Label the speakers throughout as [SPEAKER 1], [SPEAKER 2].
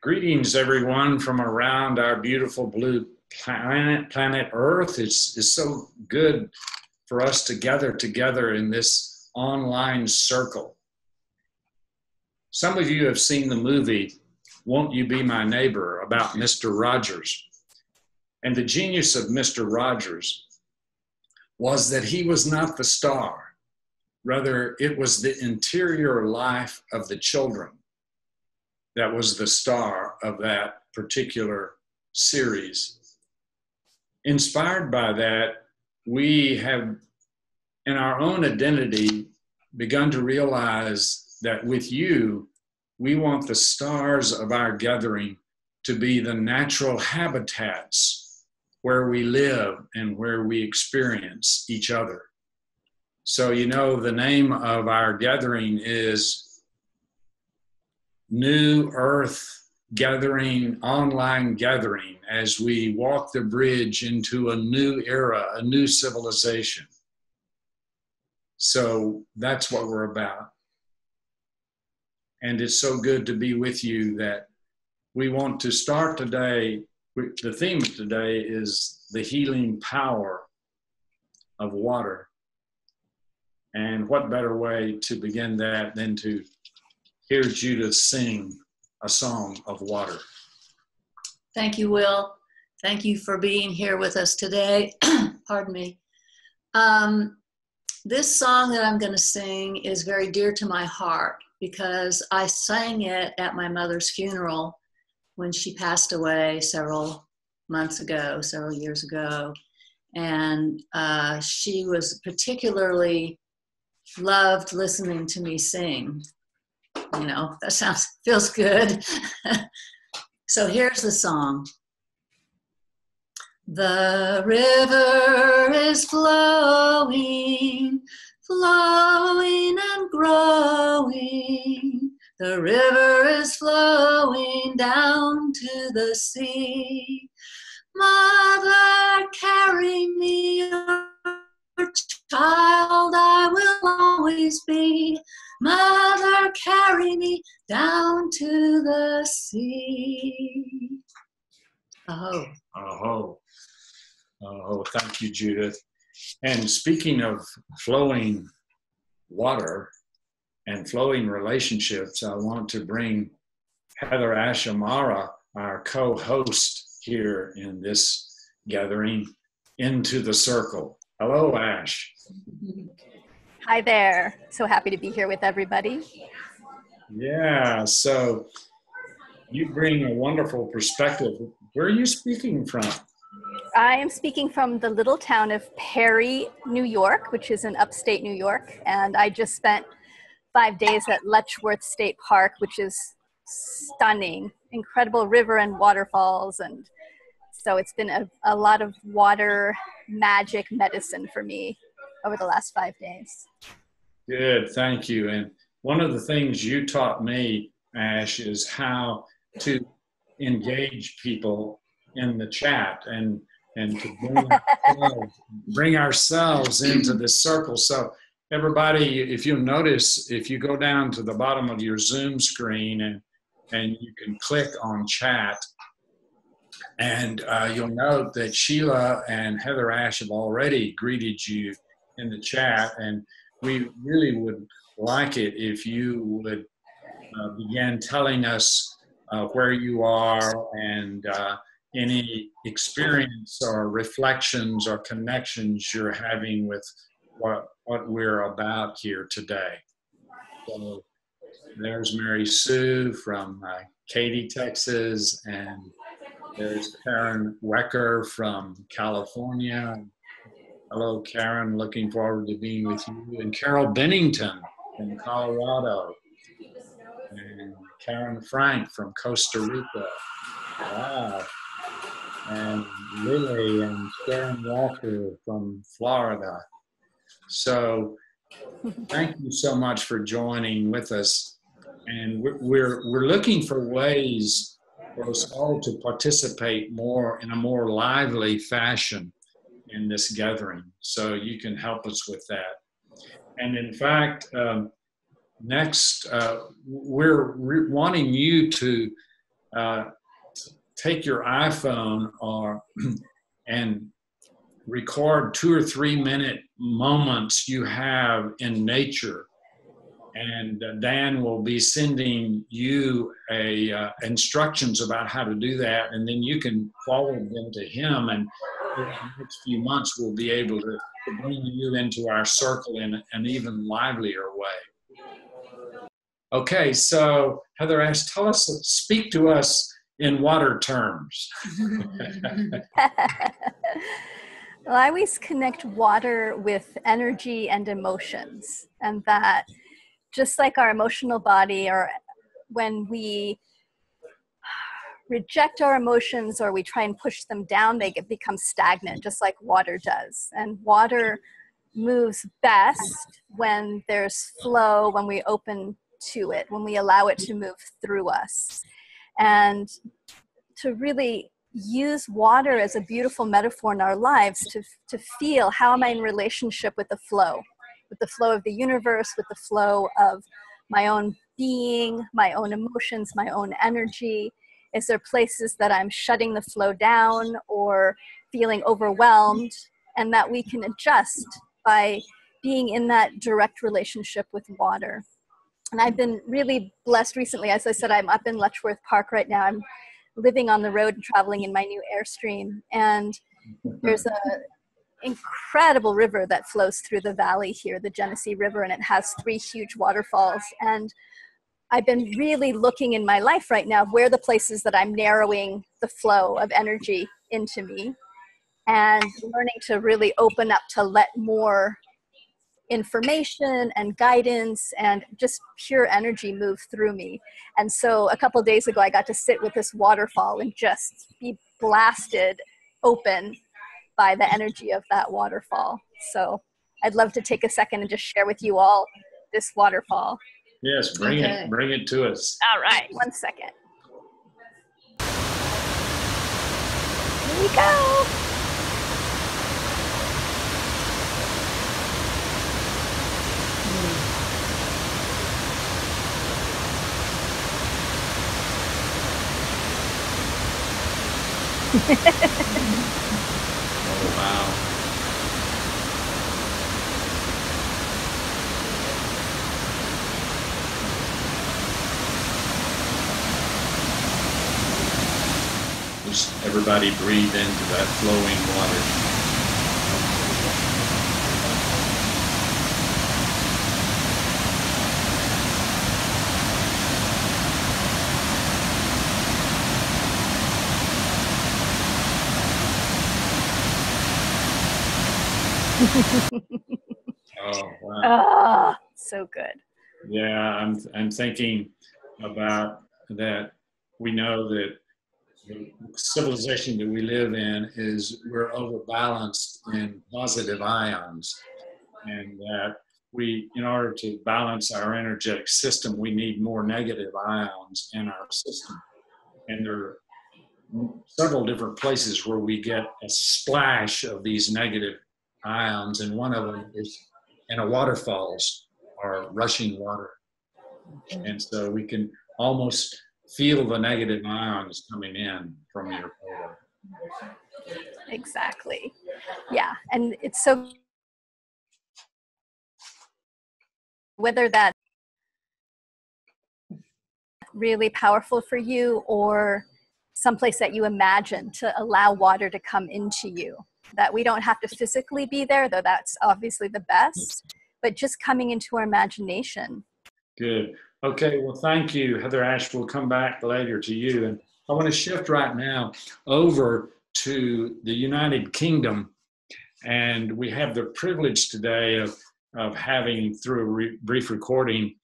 [SPEAKER 1] Greetings, everyone, from around our beautiful blue planet Earth. It's so good for us to gather together in this online circle. Some of you have seen the movie, Won't You Be My Neighbor, about Mr. Rogers. And the genius of Mr. Rogers was that he was not the star. Rather, it was the interior life of the children that was the star of that particular series. Inspired by that, we have, in our own identity, begun to realize that with you, we want the stars of our gathering to be the natural habitats where we live and where we experience each other. So, you know, the name of our gathering is New Earth Gathering, online gathering, as we walk the bridge into a new era, a new civilization. So that's what we're about. And it's so good to be with you that we want to start today. The theme of today is the healing power of water. And what better way to begin that than to hear Judith sing a song of water.
[SPEAKER 2] Thank you, Will. Thank you for being here with us today. Pardon me. This song that I'm going to sing is very dear to my heart because I sang it at my mother's funeral when she passed away several years ago. And she was particularly loved listening to me sing. You know, that feels good. So here's the song. The river is flowing, flowing and growing. The river is flowing down to the sea. Mother, carry me, your child I will always be. Mother, carry me down to the sea.
[SPEAKER 1] Oh, thank you, Judith. And speaking of flowing water and flowing relationships, I want to bring Heather Ashamara, our co-host here in this gathering, into the circle. Hello, Ash.
[SPEAKER 3] Hi there. So happy to be here with everybody.
[SPEAKER 1] Yeah, so you bring a wonderful perspective. Where are you speaking from?
[SPEAKER 3] I am speaking from the little town of Perry, New York, which is in upstate New York. And I just spent 5 days at Letchworth State Park, which is stunning, incredible river and waterfalls. And so it's been a lot of water magic medicine for me over the last 5 days.
[SPEAKER 1] Good, thank you. And one of the things you taught me, Ash, is how to engage people in the chat and to bring ourselves into this circle. So everybody, if you notice, if you go down to the bottom of your Zoom screen and you can click on chat, and you'll note that Sheila and Heather Ash have already greeted you in the chat, and we really would like it if you would begin telling us where you are and any experience or reflections or connections you're having with what we're about here today. So there's Mary Sue from Katy, Texas, and there's Karen Wecker from California. Hello, Karen. Looking forward to being with you. And Carol Bennington from Colorado. And Karen Frank from Costa Rica. Wow. And Lily and Sharon Walker from Florida. So thank you so much for joining with us. And we're looking for ways for us all to participate more in a more lively fashion in this gathering. So you can help us with that. And in fact, next, we're wanting you to take your iPhone and record 2 or 3 minute moments you have in nature. And Dan will be sending you instructions about how to do that, and then you can forward them to him, and in the next few months we'll be able to bring you into our circle in an even livelier way. Okay, so Heather asked, speak to us in water terms.
[SPEAKER 3] Well, I always connect water with energy and emotions, and that just like our emotional body, or when we reject our emotions or we try and push them down, they become stagnant, just like water does. And water moves best when there's flow, when we open to it, when we allow it to move through us. And to really use water as a beautiful metaphor in our lives to feel, how am I in relationship with the flow of the universe, with the flow of my own being, my own emotions, my own energy. Is there places that I'm shutting the flow down or feeling overwhelmed, and that we can adjust by being in that direct relationship with water. And I've been really blessed recently. As I said, I'm up in Letchworth Park right now. I'm living on the road and traveling in my new Airstream. And there's an incredible river that flows through the valley here, the Genesee River, and it has 3 huge waterfalls. And I've been really looking in my life right now where the places that I'm narrowing the flow of energy into me, and learning to really open up to let more information and guidance and just pure energy move through me. And so a couple of days ago, I got to sit with this waterfall and just be blasted open by the energy of that waterfall. So I'd love to take a second and just share with you all this waterfall.
[SPEAKER 1] Yes, bring it to us.
[SPEAKER 3] All right, 1 second. Here we go.
[SPEAKER 1] Oh, wow. Just everybody breathe into that flowing water. Oh, wow.
[SPEAKER 3] So good.
[SPEAKER 1] Yeah, I'm thinking about that. We know that the civilization that we live in we're overbalanced in positive ions, and that in order to balance our energetic system, we need more negative ions in our system. And there are several different places where we get a splash of these negative ions, and one of them is in a waterfalls or rushing water. And so we can almost feel the negative ions coming in from your photo.
[SPEAKER 3] Exactly. Yeah, and it's so, whether that's really powerful for you or someplace that you imagine, to allow water to come into you, that we don't have to physically be there, though that's obviously the best, but just coming into our imagination.
[SPEAKER 1] Good. Okay, well, thank you, Heather Ash. We'll come back later to you. And I want to shift right now over to the United Kingdom. And we have the privilege today of having, through a brief recording,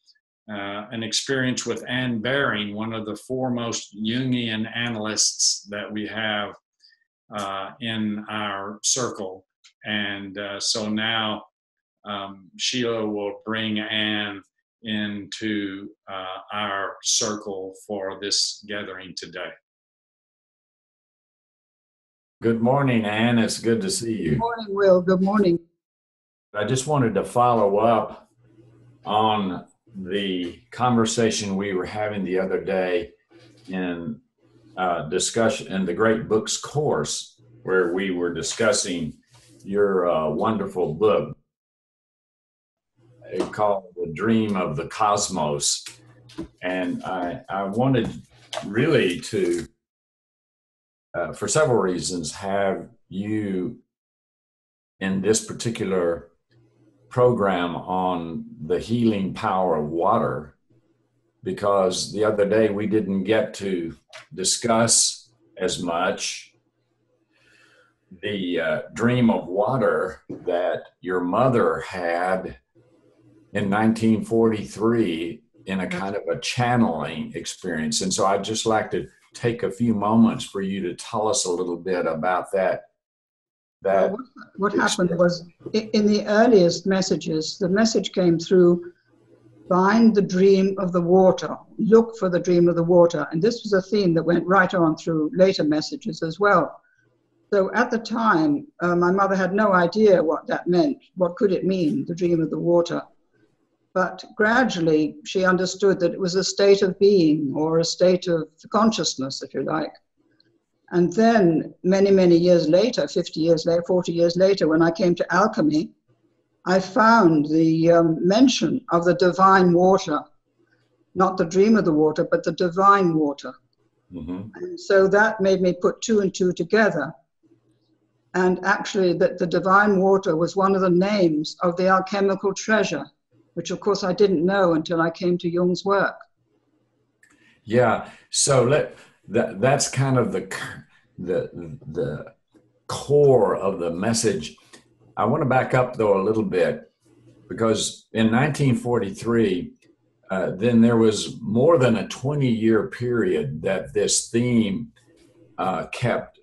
[SPEAKER 1] an experience with Anne Baring, one of the foremost Jungian analysts that we have in our circle. And so now Sheila will bring Anne into our circle for this gathering today. Good morning, Anne. It's good to see you.
[SPEAKER 4] Good morning, Will. Good morning.
[SPEAKER 1] I just wanted to follow up on the conversation we were having the other day in discussion in the Great Books course where we were discussing your wonderful book called The Dream of the Cosmos. And I wanted really to, for several reasons, have you in this particular program on the healing power of water, because the other day we didn't get to discuss as much the dream of water that your mother had in 1943 in a kind of a channeling experience. And so I'd just like to take a few moments for you to tell us a little bit about that.
[SPEAKER 4] What happened was, in the earliest messages, the message came through, find the dream of the water, look for the dream of the water. And this was a theme that went right on through later messages as well. So at the time, my mother had no idea what that meant. What could it mean, the dream of the water? But gradually, she understood that it was a state of being or a state of consciousness, if you like. And then many, many years later, 50 years later, 40 years later, when I came to alchemy, I found the mention of the divine water, not the dream of the water, but the divine water. Mm-hmm. And so that made me put two and two together. And actually, that the divine water was one of the names of the alchemical treasure, which of course I didn't know until I came to Jung's work.
[SPEAKER 1] Yeah, so that's kind of the core of the message. I want to back up though a little bit, because in 1943, then there was more than a 20-year period that this theme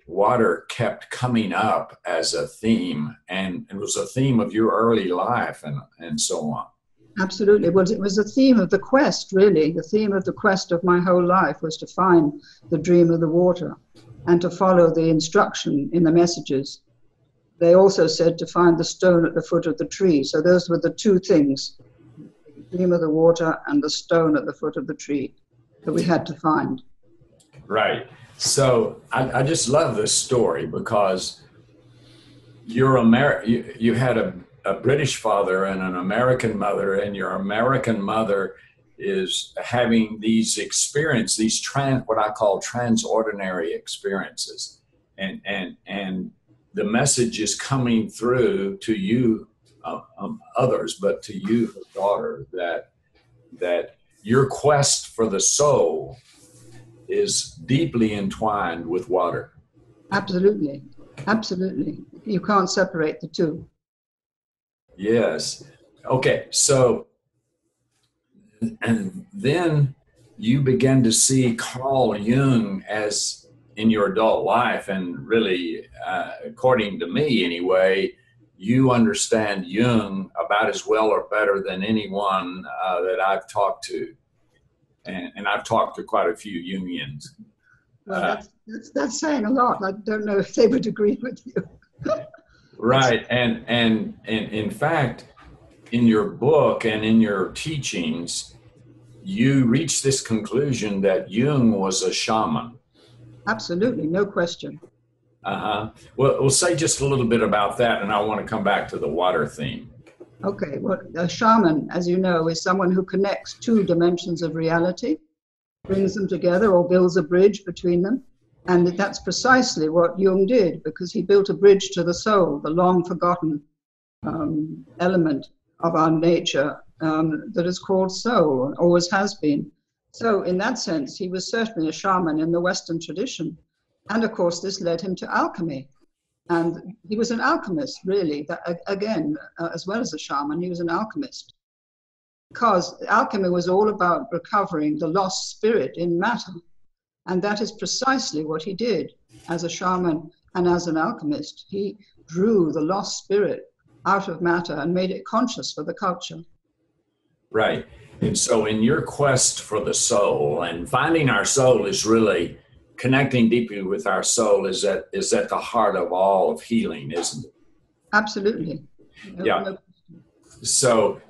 [SPEAKER 1] water kept coming up as a theme, and it was a theme of your early life and so on.
[SPEAKER 4] Absolutely. Well, it was the theme of the quest, really. The theme of the quest of my whole life was to find the dream of the water and to follow the instruction in the messages. They also said to find the stone at the foot of the tree. So those were the two things, the dream of the water and the stone at the foot of the tree that we had to find.
[SPEAKER 1] Right. So I just love this story because you had a British father and an American mother, and your American mother is having these what I call transordinary experiences, and the message is coming through to you, others, but to you, her daughter, that your quest for the soul is deeply entwined with water.
[SPEAKER 4] Absolutely, absolutely. You can't separate the two.
[SPEAKER 1] Yes. Okay. So, and then you begin to see Carl Jung as in your adult life, and really, according to me anyway, you understand Jung about as well or better than anyone that I've talked to. And I've talked to quite a few Jungians.
[SPEAKER 4] Well, that's saying a lot. I don't know if they would agree with you.
[SPEAKER 1] Right. And in fact, in your book and in your teachings, you reach this conclusion that Jung was a shaman.
[SPEAKER 4] Absolutely, no question.
[SPEAKER 1] Well, we'll say just a little bit about that, and I want to come back to the water theme.
[SPEAKER 4] Okay, well, a shaman, as you know, is someone who connects two dimensions of reality, brings them together or builds a bridge between them. And that's precisely what Jung did, because he built a bridge to the soul, the long forgotten element of our nature that is called soul, and always has been. So in that sense, he was certainly a shaman in the Western tradition. And of course, this led him to alchemy. And he was an alchemist, really. Again, as well as a shaman, he was an alchemist. Because alchemy was all about recovering the lost spirit in matter. And that is precisely what he did as a shaman and as an alchemist. He drew the lost spirit out of matter and made it conscious for the culture.
[SPEAKER 1] Right. And so in your quest for the soul, and finding our soul is really connecting deeply with our soul is at the heart of all of healing, isn't it?
[SPEAKER 4] Absolutely.
[SPEAKER 1] Yeah. So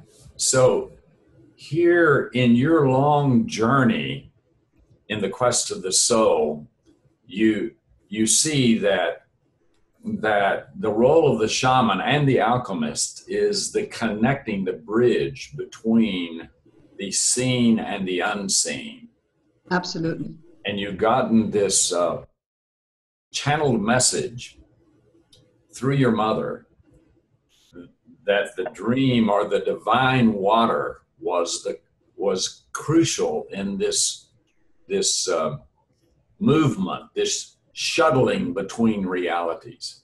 [SPEAKER 1] here in your long journey in the quest of the soul,
[SPEAKER 5] you see that the role of the shaman and the alchemist is the connecting, the bridge between the seen and the unseen.
[SPEAKER 4] Absolutely.
[SPEAKER 5] And you've gotten this channeled message through your mother that the dream or the divine water was crucial in this movement, this shuttling between realities.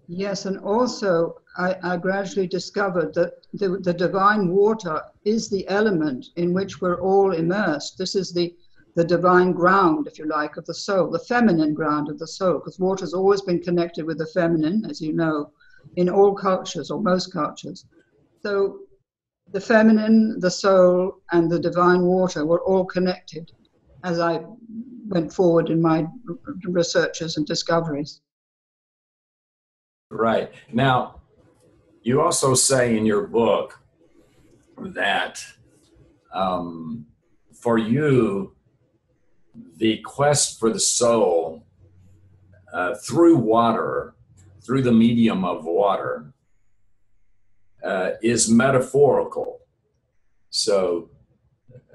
[SPEAKER 4] Yes, and also I gradually discovered that the divine water is the element in which we're all immersed. This is the divine ground, if you like, of the soul, the feminine ground of the soul, because water's always been connected with the feminine, as you know, in all cultures or most cultures. So the feminine, the soul, and the divine water were all connected as I went forward in my researches and discoveries.
[SPEAKER 5] Right. Now, you also say in your book that for you, the quest for the soul through water, through the medium of water, is metaphorical. So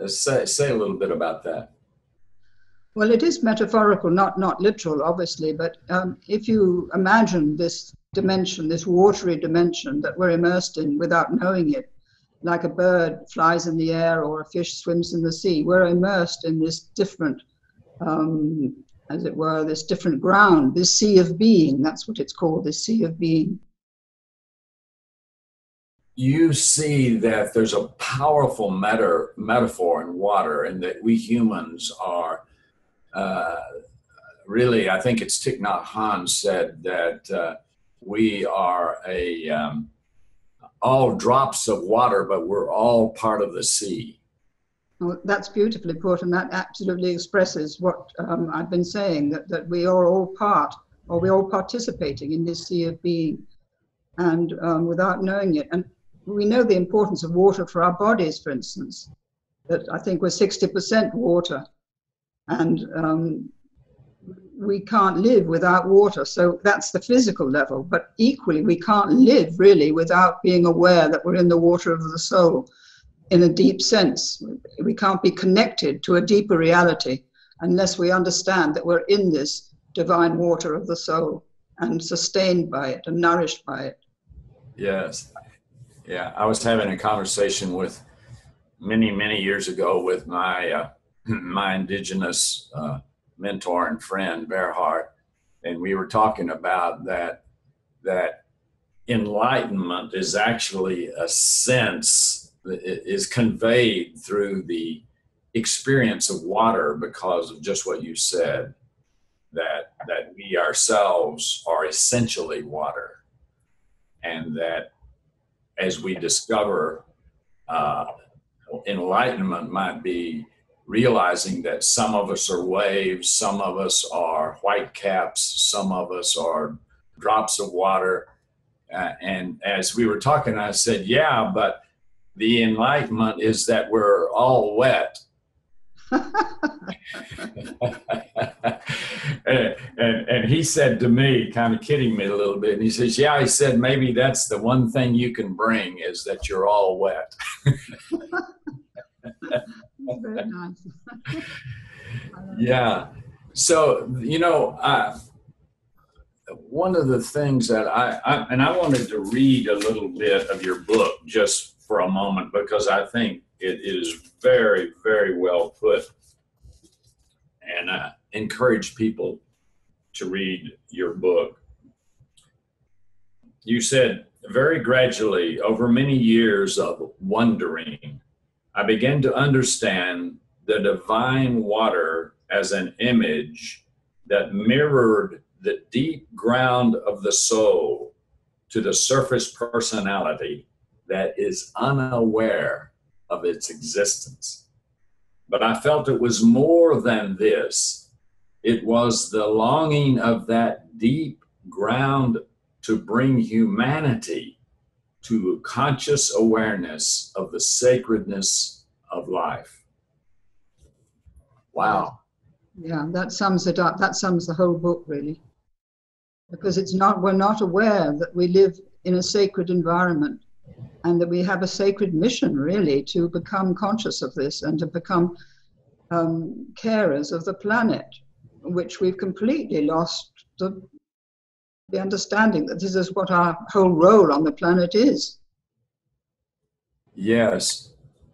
[SPEAKER 5] say a little bit about that.
[SPEAKER 4] Well, it is metaphorical, not literal, obviously, but if you imagine this dimension, this watery dimension that we're immersed in without knowing it, like a bird flies in the air or a fish swims in the sea, we're immersed in this different, as it were, this different ground, this sea of being. That's what it's called, this sea of being.
[SPEAKER 5] You see that there's a powerful metaphor in water, and that we humans are really, I think it's Thich Nhat Hanh said that we are all drops of water, but we're all part of the sea.
[SPEAKER 4] Well, that's beautifully put, and that absolutely expresses what I've been saying, that we are all part, or we're all participating in this sea of being, and without knowing it. And we know the importance of water for our bodies, for instance, that I think we're 60% water, and we can't live without water. So that's the physical level, but equally we can't live really without being aware that we're in the water of the soul in a deep sense. We can't be connected to a deeper reality unless we understand that we're in this divine water of the soul and sustained by it and nourished by it.
[SPEAKER 5] Yes. Yeah, I was having a conversation with many years ago with my my indigenous mentor and friend Berhard, and we were talking about that enlightenment is actually a sense that is conveyed through the experience of water, because of just what you said, that we ourselves are essentially water, and that as we discover enlightenment might be realizing that some of us are waves, some of us are white caps, some of us are drops of water. And as we were talking, I said, yeah, but the enlightenment is that we're all wet. and he said to me, kind of kidding me a little bit, and he says, yeah, he said, maybe that's the one thing you can bring, is that you're all wet.
[SPEAKER 4] Very nice.
[SPEAKER 5] Yeah. So, you know, one of the things that I wanted to read a little bit of your book just for a moment, because I think it is very, very well put, and I encourage people to read your book. You said, very gradually, over many years of wondering, I began to understand the divine water as an image that mirrored the deep ground of the soul to the surface personality that is unaware of its existence. But I felt it was more than this. It was the longing of that deep ground to bring humanity to conscious awareness of the sacredness of life. Wow.
[SPEAKER 4] Yeah, that sums it up. That sums the whole book, really. Because we're not aware that we live in a sacred environment and that we have a sacred mission, really, to become conscious of this and to become carers of the planet, which we've completely lost the understanding that this is what our whole role on the planet is.
[SPEAKER 5] Yes,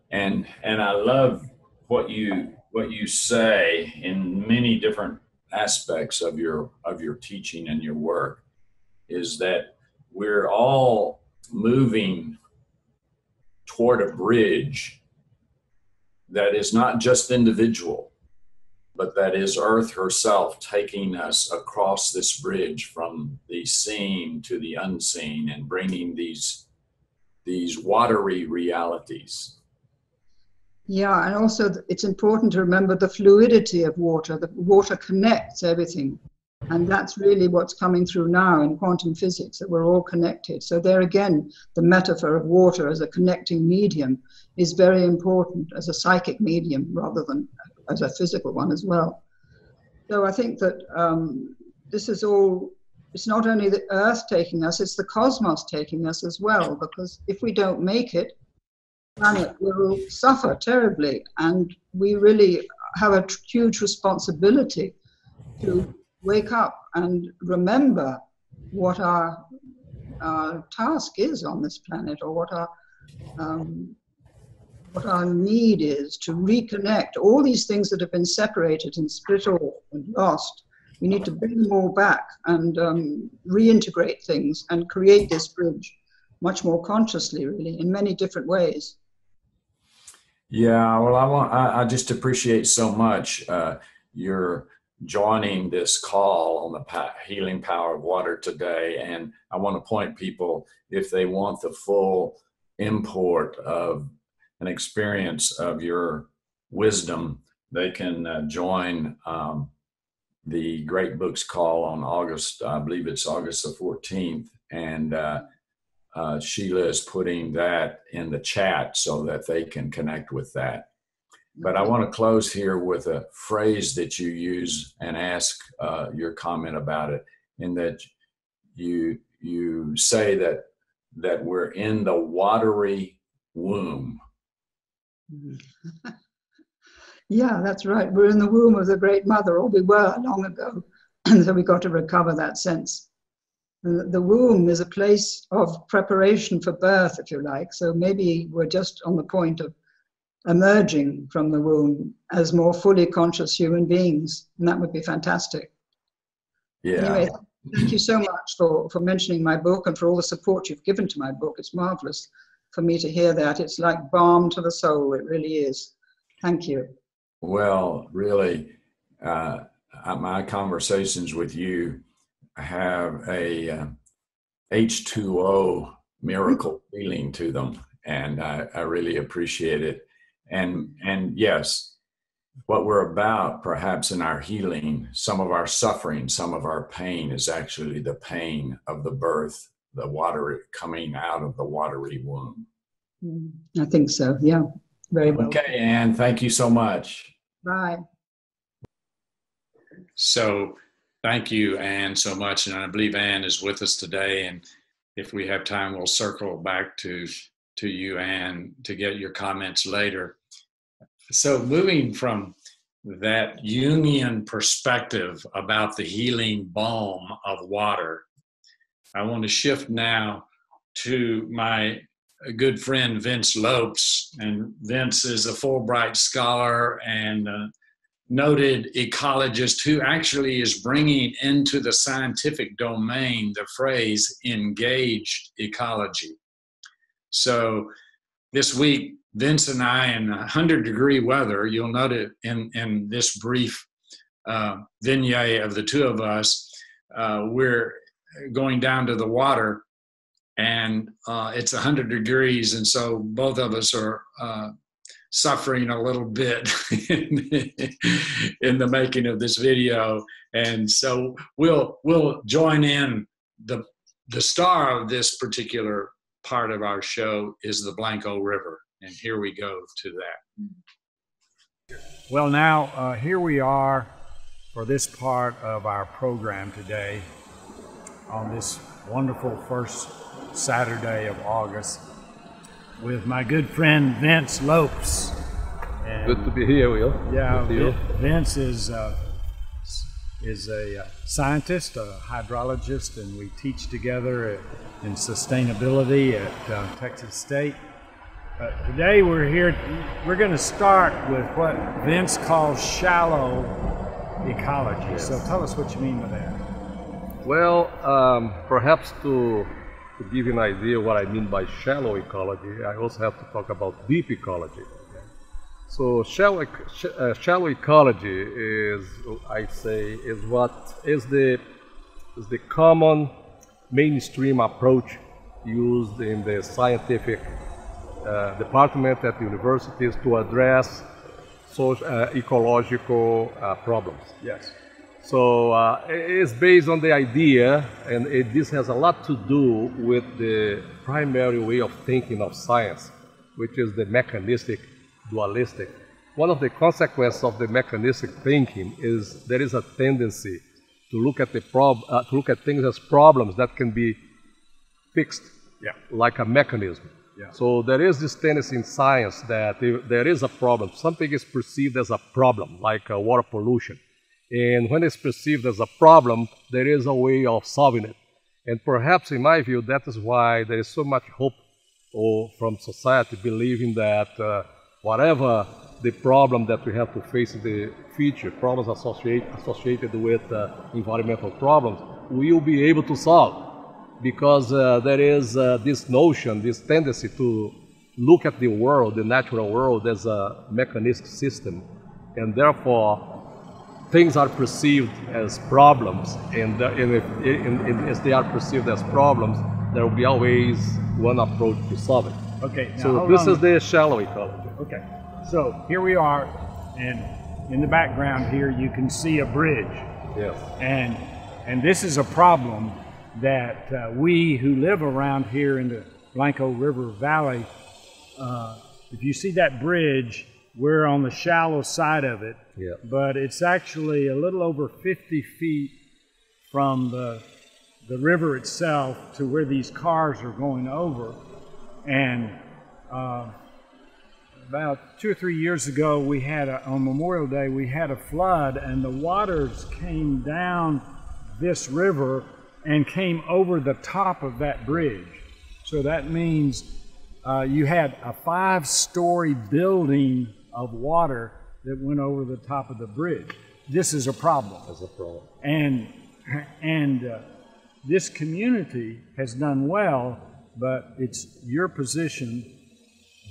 [SPEAKER 5] and I love what you say in many different aspects of your teaching and your work, is that we're all moving toward a bridge that is not just individual, but that is Earth herself taking us across this bridge from the seen to the unseen and bringing these watery realities.
[SPEAKER 4] Yeah, and also it's important to remember the fluidity of water. The water connects everything. And that's really what's coming through now in quantum physics, that we're all connected. So there again, the metaphor of water as a connecting medium is very important, as a psychic medium rather than as a physical one as well. So I think that this is all, it's not only the Earth taking us, it's the cosmos taking us as well, because if we don't make it, the planet will suffer terribly. And we really have a huge responsibility to wake up and remember what our task is on this planet, or what our need is to reconnect all these things that have been separated and split off and lost. We need to bring them all back and reintegrate things and create this bridge much more consciously, really, in many different ways.
[SPEAKER 5] Yeah, well, I just appreciate so much your joining this call on the healing power of water today. And I want to point people, if they want the full import of an experience of your wisdom, they can join the Great Books Call on August, I believe it's August the 14th. And Sheila is putting that in the chat so that they can connect with that. But I want to close here with a phrase that you use and ask your comment about it, in that you say that we're in the watery womb.
[SPEAKER 4] Yeah, that's right. We're in the womb of the Great Mother, or we were long ago. So we got to recover that sense. The womb is a place of preparation for birth, if you like. So maybe we're just on the point of emerging from the womb as more fully conscious human beings, and that would be fantastic.
[SPEAKER 5] Yeah.
[SPEAKER 4] Anyway, thank you so much for mentioning my book and for all the support you've given to my book. It's marvelous for me to hear that. It's like balm to the soul. It really is. Thank you.
[SPEAKER 5] Well, really, my conversations with you have a H2O miracle feeling to them, and I really appreciate it. And yes, what we're about, perhaps in our healing, some of our suffering, some of our pain is actually the pain of the birth, the water coming out of the watery womb.
[SPEAKER 4] I think so. Yeah, very well.
[SPEAKER 5] Okay, Anne, thank you so much.
[SPEAKER 4] Bye.
[SPEAKER 1] So thank you, Anne, so much. And I believe Anne is with us today. And if we have time, we'll circle back to you, Anne, to get your comments later. So moving from that Jungian perspective about the healing balm of water, I want to shift now to my good friend, Vince Lopes. And Vince is a Fulbright scholar and noted ecologist who actually is bringing into the scientific domain the phrase engaged ecology. So this week, Vince and I, in 100-degree weather, you'll note it in this brief vignette of the two of us, we're going down to the water, and it's 100 degrees, and so both of us are suffering a little bit in the making of this video. And so we'll join in. The star of this particular part of our show is the Blanco River. And here we go to that.
[SPEAKER 6] Well, now here we are
[SPEAKER 1] for this part of our program today on this wonderful first Saturday of August with my good friend Vince Lopes. And
[SPEAKER 6] good to be here, Will.
[SPEAKER 1] Yeah, Vince is a scientist, a hydrologist, and we teach together in sustainability at Texas State. Today we're here, we're going to start with what Vince calls shallow ecology. Yes. So tell us what you mean by that.
[SPEAKER 6] Well, perhaps to give you an idea what I mean by shallow ecology, I also have to talk about deep ecology. So shallow ecology is, I say, is what is the common mainstream approach used in the scientific department at the universities to address ecological problems.
[SPEAKER 1] Yes.
[SPEAKER 6] So it's based on the idea, and this has a lot to do with the primary way of thinking of science, which is the mechanistic dualistic. One of the consequences of the mechanistic thinking is there is a tendency to look at things as problems that can be fixed, like a mechanism. Yeah. So there is this tendency in science that if there is a problem, something is perceived as a problem, like water pollution. And when it's perceived as a problem, there is a way of solving it. And perhaps, in my view, that is why there is so much hope from society, believing that whatever the problem that we have to face in the future, problems associated with environmental problems, we will be able to solve. Because there is this notion, this tendency to look at the world, the natural world, as a mechanistic system. And therefore, things are perceived as problems, and as they are perceived as problems, there will be always one approach to solve it.
[SPEAKER 1] Okay. Now,
[SPEAKER 6] so this is the shallow ecology.
[SPEAKER 1] Okay. So here we are, and in the background here you can see a bridge.
[SPEAKER 6] Yes.
[SPEAKER 1] And this is a problem that we who live around here in the Blanco River Valley, if you see that bridge, we're on the shallow side of it, but it's actually a little over 50 feet from the river itself to where these cars are going over. And about 2 or 3 years ago, we had on Memorial Day, we had a flood, and the waters came down this river and came over the top of that bridge. So that means you had a 5-story building of water that went over the top of the bridge. This is a problem.
[SPEAKER 6] That's a problem.
[SPEAKER 1] And this community has done well, but it's your position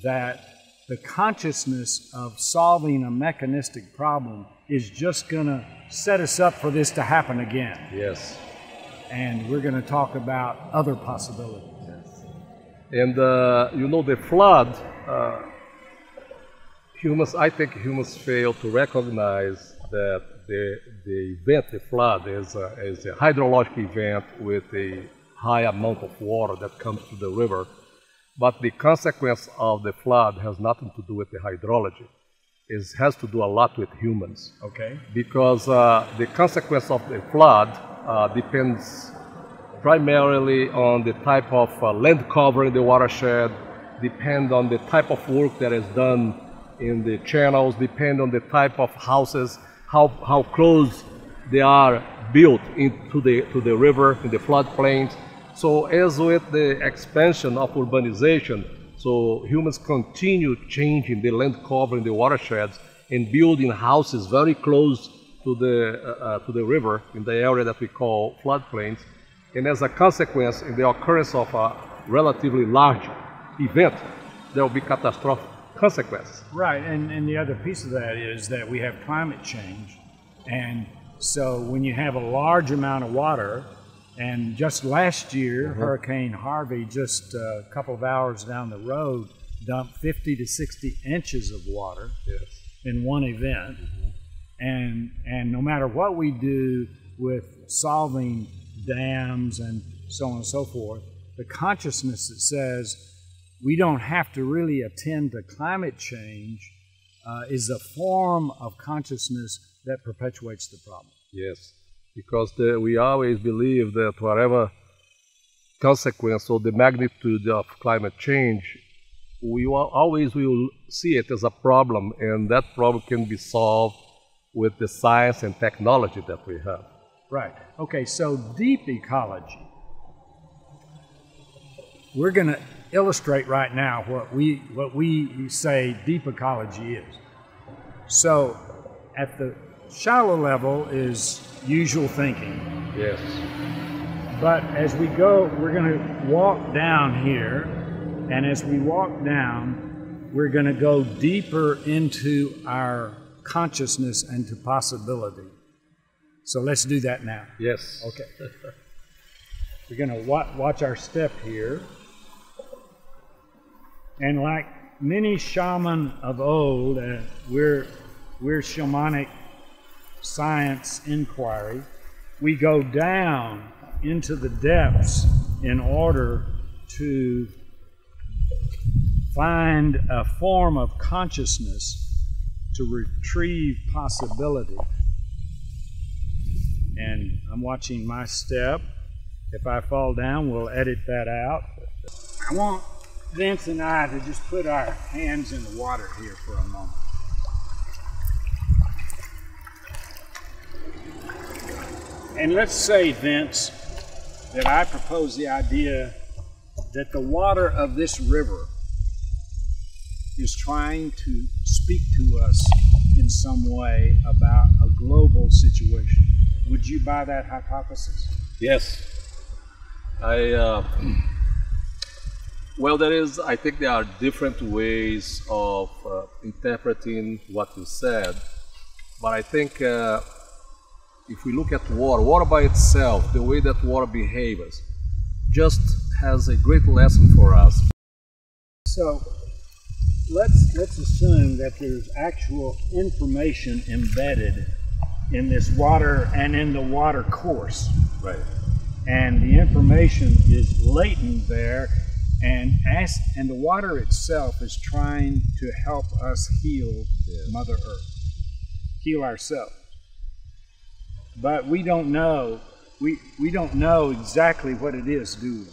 [SPEAKER 1] that the consciousness of solving a mechanistic problem is just going to set us up for this to happen again.
[SPEAKER 6] Yes.
[SPEAKER 1] And we're going to talk about other possibilities.
[SPEAKER 6] Yes. And you know, the flood, I think humans fail to recognize that the event, the flood, is a hydrologic event with a high amount of water that comes to the river. But the consequence of the flood has nothing to do with the hydrology. It has to do a lot with humans.
[SPEAKER 1] Okay.
[SPEAKER 6] Because the consequence of the flood depends primarily on the type of land cover in the watershed, depend on the type of work that is done in the channels, depend on the type of houses, how close they are built into the river, in the floodplains. So as with the expansion of urbanization, so humans continue changing the land cover in the watersheds and building houses very close to the river in the area that we call floodplains. And as a consequence, in the occurrence of a relatively large event, there will be catastrophic consequences.
[SPEAKER 1] Right, and the other piece of that is that we have climate change. And so when you have a large amount of water, and just last year, Hurricane Harvey, just a couple of hours down the road, dumped 50 to 60 inches of water in one event. And no matter what we do with solving dams and so on and so forth, the consciousness that says we don't have to really attend to climate change is a form of consciousness
[SPEAKER 7] that perpetuates the problem.
[SPEAKER 6] Yes, because we always believe that whatever consequence or the magnitude of climate change, we always will see it as a problem, and that problem can be solved with the science and technology that we have.
[SPEAKER 7] Right. Okay, so deep ecology. We're going to illustrate right now what we say deep ecology is. So at the shallow level is usual thinking.
[SPEAKER 6] Yes.
[SPEAKER 7] But as we go, we're going to walk down here, and as we walk down, we're going to go deeper into our consciousness and to possibility. So let's do that now.
[SPEAKER 6] Yes.
[SPEAKER 7] Okay. We're going to watch our step here. And like many shaman of old, we're shamanic science inquiry. We go down into the depths in order to find a form of consciousness to retrieve possibility. And I'm watching my step. If I fall down, we'll edit that out. I want Vince and I to just put our hands in the water here for a moment. And let's say, Vince, that I propose the idea that the water of this river is trying to speak to us in some way about a global situation. Would you buy that hypothesis?
[SPEAKER 6] Yes. Well, I think there are different ways of interpreting what you said, but I think if we look at water by itself, the way that water behaves, just has a great lesson for us.
[SPEAKER 7] So let's assume that there's actual information embedded in this water and in the water course.
[SPEAKER 6] Right.
[SPEAKER 7] And the information is latent there, and the water itself is trying to help us heal Mother Earth, heal ourselves. But we don't know. We don't know exactly what it is, do we?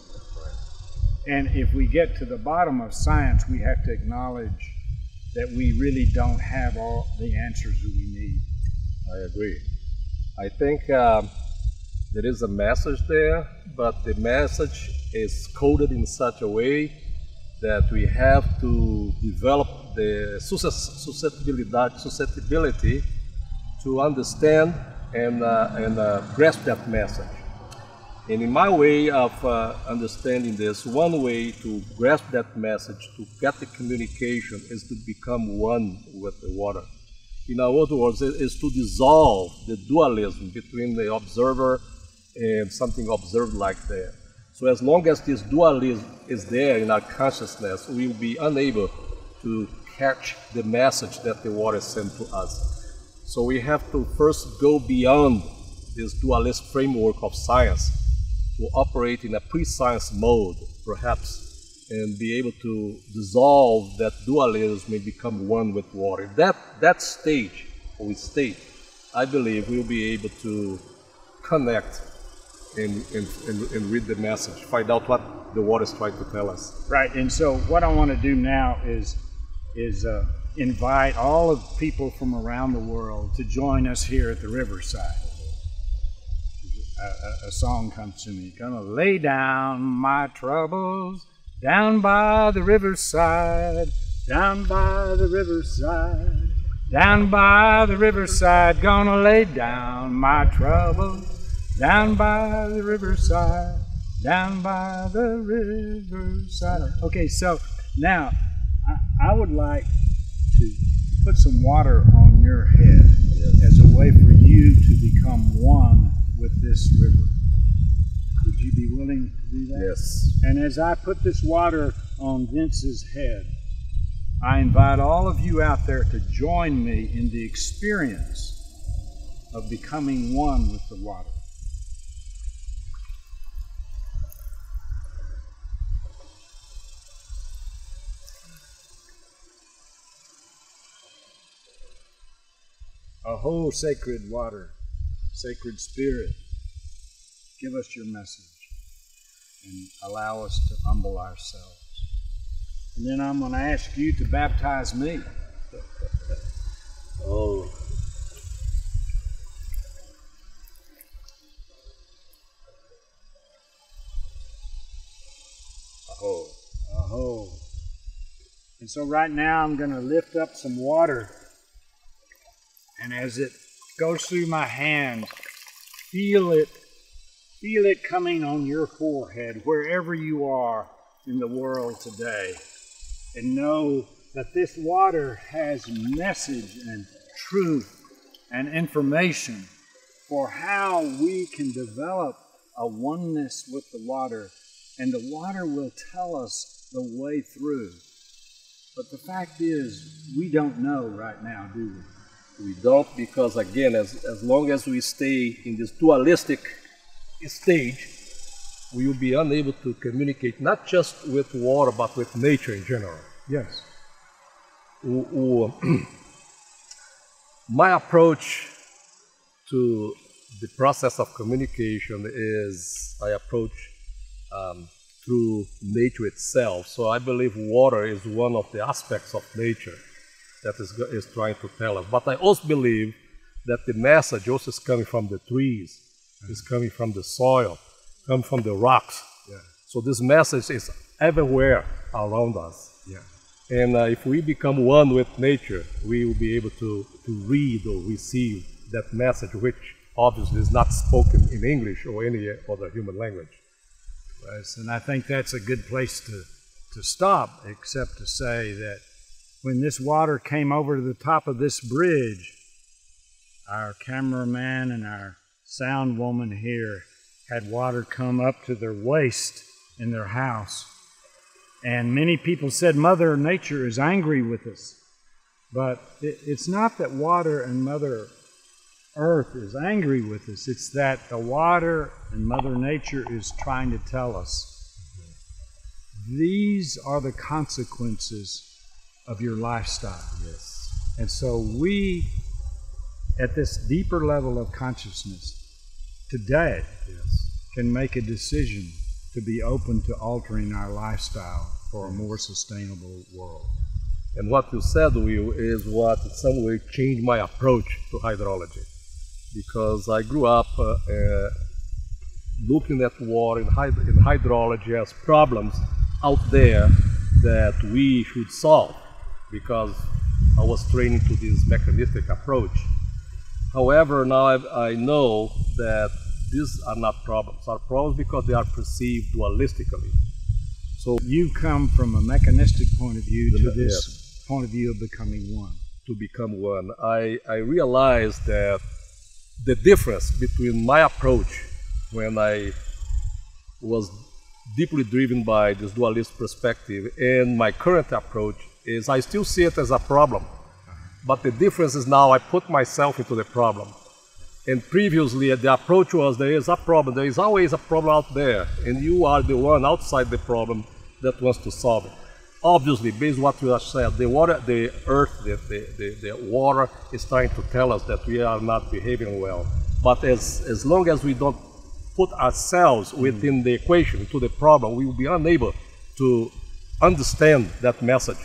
[SPEAKER 7] And if we get to the bottom of science, we have to acknowledge that we really don't have all the answers that we need.
[SPEAKER 6] I agree. I think there is a message there, but the message is coded in such a way that we have to develop the susceptibility to understand and grasp that message. And in my way of understanding this, one way to grasp that message, to get the communication, is to become one with the water. In other words, is to dissolve the dualism between the observer and something observed like that. So as long as this dualism is there in our consciousness, we will be unable to catch the message that the water sent to us. So we have to first go beyond this dualist framework of science to operate in a pre-science mode, perhaps, and be able to dissolve that dualism and become one with water. That stage, or state, I believe we'll be able to connect and read the message, find out what the water is trying to tell us.
[SPEAKER 7] Right, and so what I want to do now is invite all of the people from around the world to join us here at the riverside. A song comes to me, gonna lay down my troubles down by the riverside, down by the riverside, down by the riverside, gonna lay down my troubles down by the riverside, down by the riverside. Okay, so now I would like to put some water on your head as a way for you to become one with this river. Would you be willing to do that?
[SPEAKER 6] Yes.
[SPEAKER 7] And as I put this water on Vince's head, I invite all of you out there to join me in the experience of becoming one with the water. Aho, sacred water, sacred spirit, give us your message and allow us to humble ourselves. And then I'm going to ask you to baptize me.
[SPEAKER 6] Oh.
[SPEAKER 7] Aho, aho. And so right now I'm going to lift up some water, and as it goes through my hand, feel it coming on your forehead wherever you are in the world today, and know that this water has message and truth and information for how we can develop a oneness with the water, and the water will tell us the way through. But the fact is, we don't know right now, do we?
[SPEAKER 6] We don't, because again, as long as we stay in this dualistic stage, we will be unable to communicate not just with water, but with nature in general.
[SPEAKER 7] Yes.
[SPEAKER 6] My approach to the process of communication is I approach through nature itself. So I believe water is one of the aspects of nature that is trying to tell us. But I also believe that the message also is coming from the trees, is coming from the soil, coming from the rocks.
[SPEAKER 7] Yeah.
[SPEAKER 6] So this message is everywhere around us.
[SPEAKER 7] Yeah.
[SPEAKER 6] And if we become one with nature, we will be able to read or receive that message, which obviously is not spoken in English or any other human language.
[SPEAKER 7] Yes, and I think that's a good place to stop, except to say that when this water came over to the top of this bridge, our cameraman and our sound woman here had water come up to their waist in their house. And many people said Mother Nature is angry with us. But it's not that water and Mother Earth is angry with us. It's that the water and Mother Nature is trying to tell us, these are the consequences of your lifestyle.
[SPEAKER 6] Yes.
[SPEAKER 7] And so we, at this deeper level of consciousness, today, can make a decision to be open to altering our lifestyle for a more sustainable world.
[SPEAKER 6] And what you said, Will, is what in some way changed my approach to hydrology. Because I grew up looking at water in hydrology as problems out there that we should solve, because I was training to this mechanistic approach. However, now I know that these are not problems. Are problems because they are perceived dualistically.
[SPEAKER 7] So you come from a mechanistic point of view to this point of view of becoming one.
[SPEAKER 6] To become one. I realized that the difference between my approach when I was deeply driven by this dualist perspective and my current approach is I still see it as a problem. But the difference is now I put myself into the problem. And previously the approach was there is a problem, there is always a problem out there, and you are the one outside the problem that wants to solve it. Obviously, based on what you have said, the water, the earth, the water is trying to tell us that we are not behaving well. But as long as we don't put ourselves within the equation, to the problem, we will be unable to understand that message.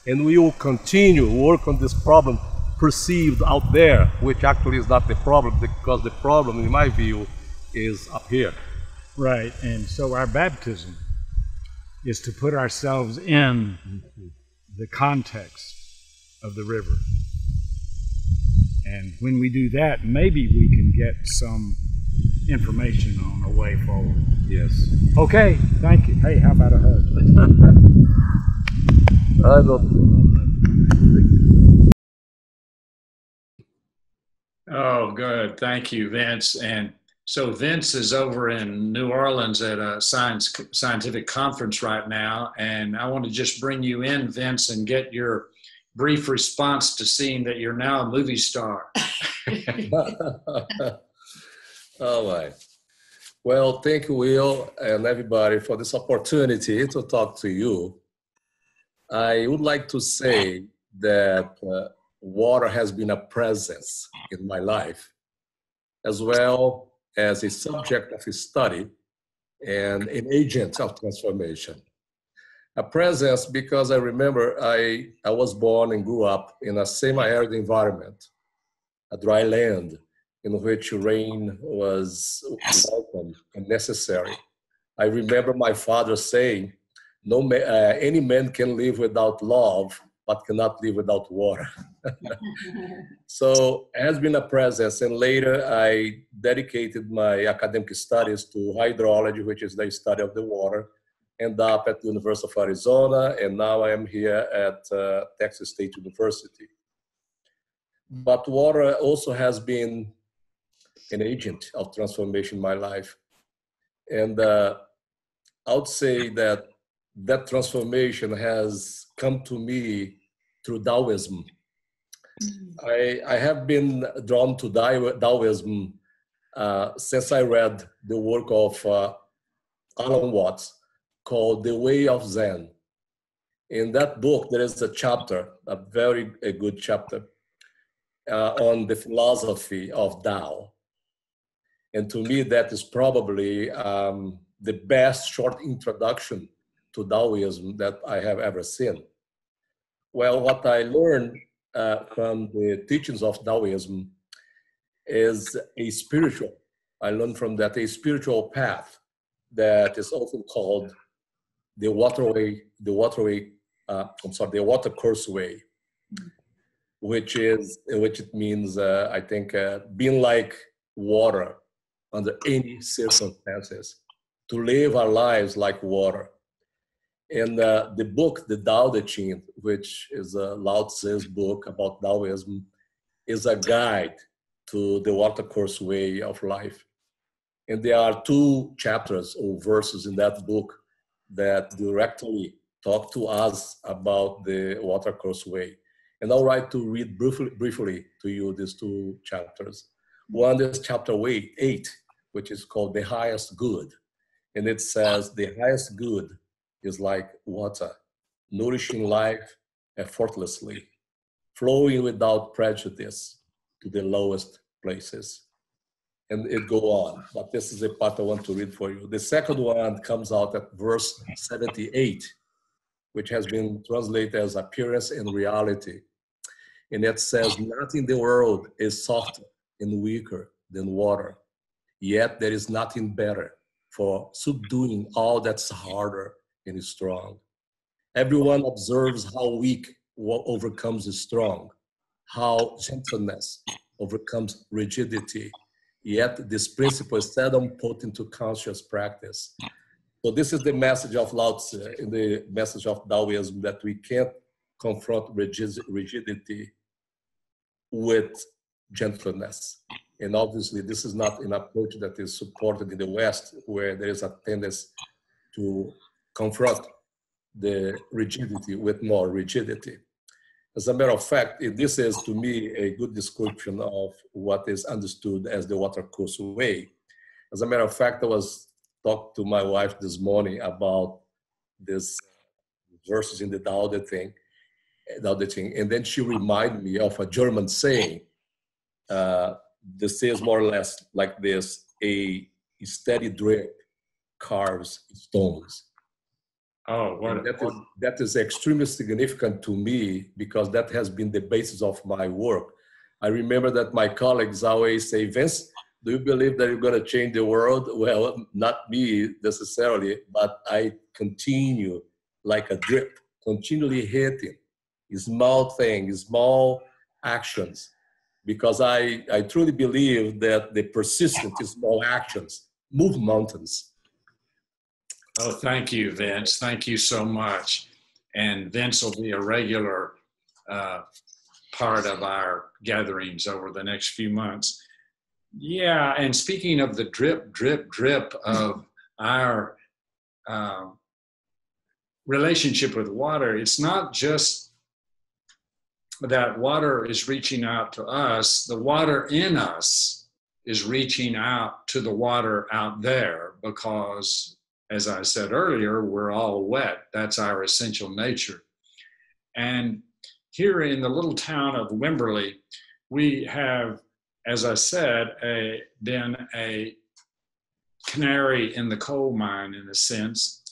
[SPEAKER 6] And we will continue to work on this problem perceived out there, which actually is not the problem, because the problem, in my view, is up here.
[SPEAKER 7] Right, and so our baptism is to put ourselves in the context of the river. And when we do that, maybe we can get some information on a way forward.
[SPEAKER 6] Yes.
[SPEAKER 7] Okay, thank you. Hey, how about a hug?
[SPEAKER 6] I don't.
[SPEAKER 1] Oh, good. Thank you, Vince. And so Vince is over in New Orleans at a scientific conference right now. And I want to just bring you in, Vince, and get your brief response to seeing that you're now a movie star.
[SPEAKER 8] All right. Well, thank you, Will, and everybody for this opportunity to talk to you. I would like to say that water has been a presence in my life, as well as a subject of study and an agent of transformation. A presence because I remember I was born and grew up in a semi-arid environment, a dry land in which rain was welcome and necessary. I remember my father saying, any man can live without love, but cannot live without water. So it has been a presence. And later I dedicated my academic studies to hydrology, which is the study of the water, ended up at the University of Arizona, and now I am here at Texas State University. But water also has been an agent of transformation in my life. And I would say that that transformation has come to me through Taoism. I have been drawn to Taoism since I read the work of Alan Watts called The Way of Zen. In that book, there is a chapter, a good chapter, on the philosophy of Tao. And to me, that is probably the best short introduction to Taoism that I have ever seen. Well, what I learned from the teachings of Taoism is I learned from that a spiritual path that is often called the watercourse way, which it means, I think, being like water under any circumstances, to live our lives like water. And the book, the Tao Te Ching, which is Lao Tzu's book about Taoism, is a guide to the watercourse way of life. And there are 2 chapters or verses in that book that directly talk to us about the watercourse way. And I'll try to read briefly to you these 2 chapters. One is chapter 8, which is called The Highest Good. And it says, the highest good is like water, nourishing life effortlessly, flowing without prejudice to the lowest places. And it go on, but this is the part I want to read for you. The second one comes out at verse 78, which has been translated as appearance and reality. And it says, nothing in the world is softer and weaker than water, yet there is nothing better for subduing all that's harder and strong. Everyone observes how weak overcomes the strong, how gentleness overcomes rigidity. Yet this principle is seldom put into conscious practice. So this is the message of Lao Tzu, in the message of Taoism, that we can't confront rigidity with gentleness. And obviously this is not an approach that is supported in the West, where there is a tendency to confront the rigidity with more rigidity. As a matter of fact, this is to me a good description of what is understood as the watercourse way. As a matter of fact, I was talking to my wife this morning about this verses in the Tao Te Ching, and then she reminded me of a German saying. The says more or less like this: a steady drip carves stones.
[SPEAKER 1] Oh,
[SPEAKER 8] that is extremely significant to me, because that has been the basis of my work. I remember that my colleagues always say, Vince, do you believe that you're going to change the world? Well, not me necessarily, but I continue like a drip, continually hitting small things, small actions, because I truly believe that the persistent small actions move mountains.
[SPEAKER 1] Oh, thank you, Vince. Thank you so much. And Vince will be a regular part of our gatherings over the next few months. Yeah, and speaking of the drip, drip, drip of our relationship with water, it's not just that water is reaching out to us. The water in us is reaching out to the water out there, because, as I said earlier, we're all wet. That's our essential nature. And here in the little town of Wimberley, we have, as I said, been a canary in the coal mine in a sense,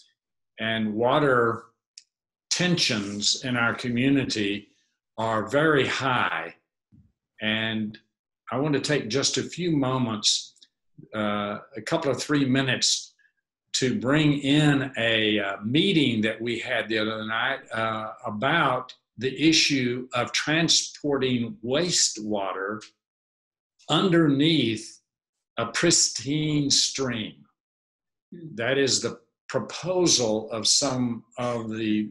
[SPEAKER 1] and water tensions in our community are very high. And I want to take just a few moments, a couple of 3 minutes, to bring in a meeting that we had the other night about the issue of transporting wastewater underneath a pristine stream. That is the proposal of some of the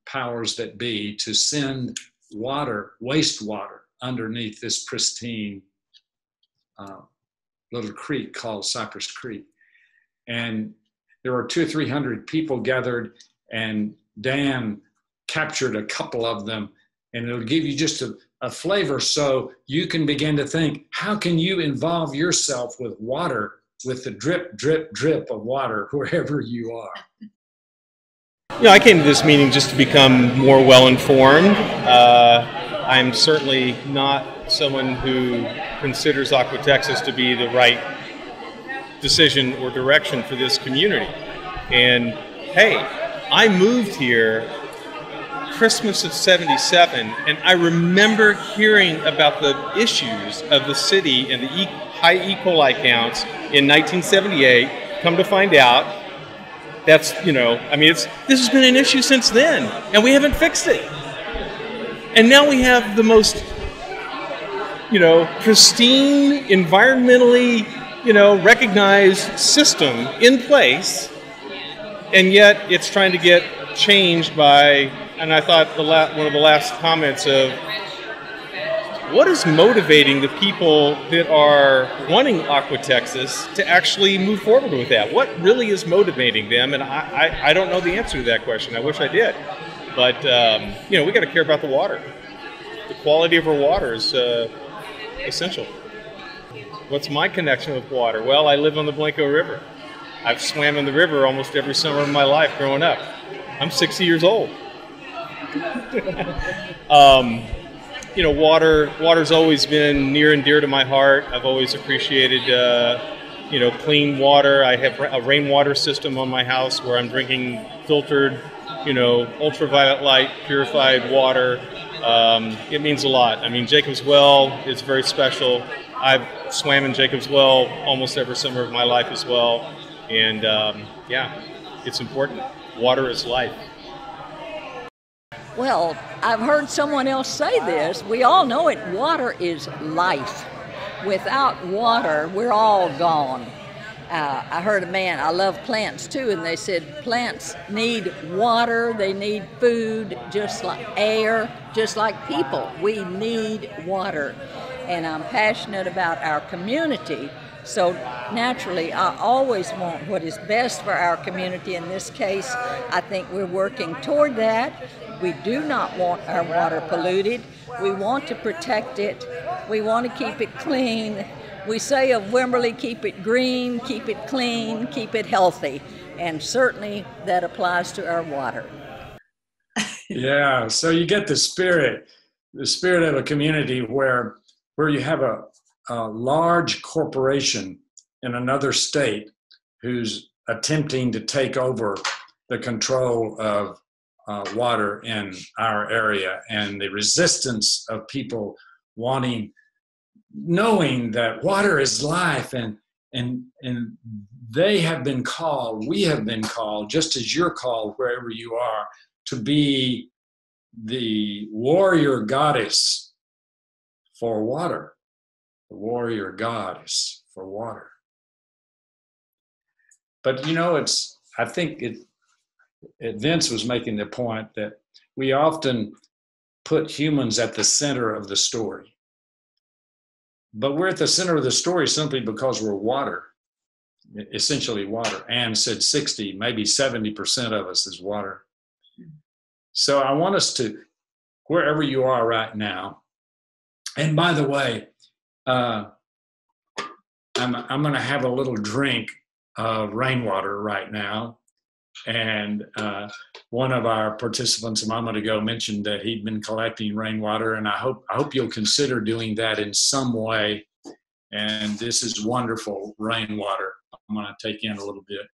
[SPEAKER 1] powers that be to send wastewater underneath this pristine little creek called Cypress Creek. And there were 200 or 300 people gathered, and Dan captured a couple of them, and it'll give you just a flavor so you can begin to think, how can you involve yourself with water, with the drip, drip, drip of water wherever you are?
[SPEAKER 9] You know, I came to this meeting just to become more well-informed. I'm certainly not someone who considers Aqua Texas to be the right decision or direction for this community. And hey, I moved here Christmas of '77, and I remember hearing about the issues of the city and the high E. coli counts in 1978. Come to find out, that's, you know, I mean, this has been an issue since then, and we haven't fixed it. And now we have the most, you know, pristine, environmentally, you know, recognized system in place, and yet it's trying to get changed by, and I thought one of the last comments of, what is motivating the people that are wanting Aqua Texas to actually move forward with that? What really is motivating them? And I don't know the answer to that question. I wish I did. But, you know, we got to care about the water. The quality of our water is essential. What's my connection with water? Well, I live on the Blanco River. I've swam in the river almost every summer of my life growing up. I'm 60 years old. You know, water's always been near and dear to my heart. I've always appreciated, you know, clean water. I have a rainwater system on my house where I'm drinking filtered, you know, ultraviolet light, purified water. It means a lot. I mean, Jacob's Well is very special. I've swam in Jacob's Well almost every summer of my life as well. And yeah, it's important. Water is life.
[SPEAKER 10] Well, I've heard someone else say this. We all know it. Water is life. Without water, we're all gone. I heard a man, I love plants too, and they said plants need water, they need food, just like air, just like people. We need water. And I'm passionate about our community. So naturally, I always want what is best for our community. In this case, I think we're working toward that. We do not want our water polluted. We want to protect it. We want to keep it clean. We say of Wimberley, keep it green, keep it clean, keep it healthy. And certainly that applies to our water.
[SPEAKER 1] Yeah, so you get the spirit of a community where you have a large corporation in another state who's attempting to take over the control of water in our area, and the resistance of people knowing that water is life, and they have been called, we have been called, just as you're called wherever you are, to be the warrior goddess for water. The warrior goddess for water. But you know, I think Vince was making the point that we often put humans at the center of the story. But we're at the center of the story simply because we're water, essentially water. Anne said 60, maybe 70% of us is water. So I want us to, wherever you are right now, and by the way, I'm going to have a little drink of rainwater right now. And one of our participants a moment ago mentioned that he'd been collecting rainwater, and I hope you'll consider doing that in some way. And this is wonderful rainwater. I'm going to take in a little bit.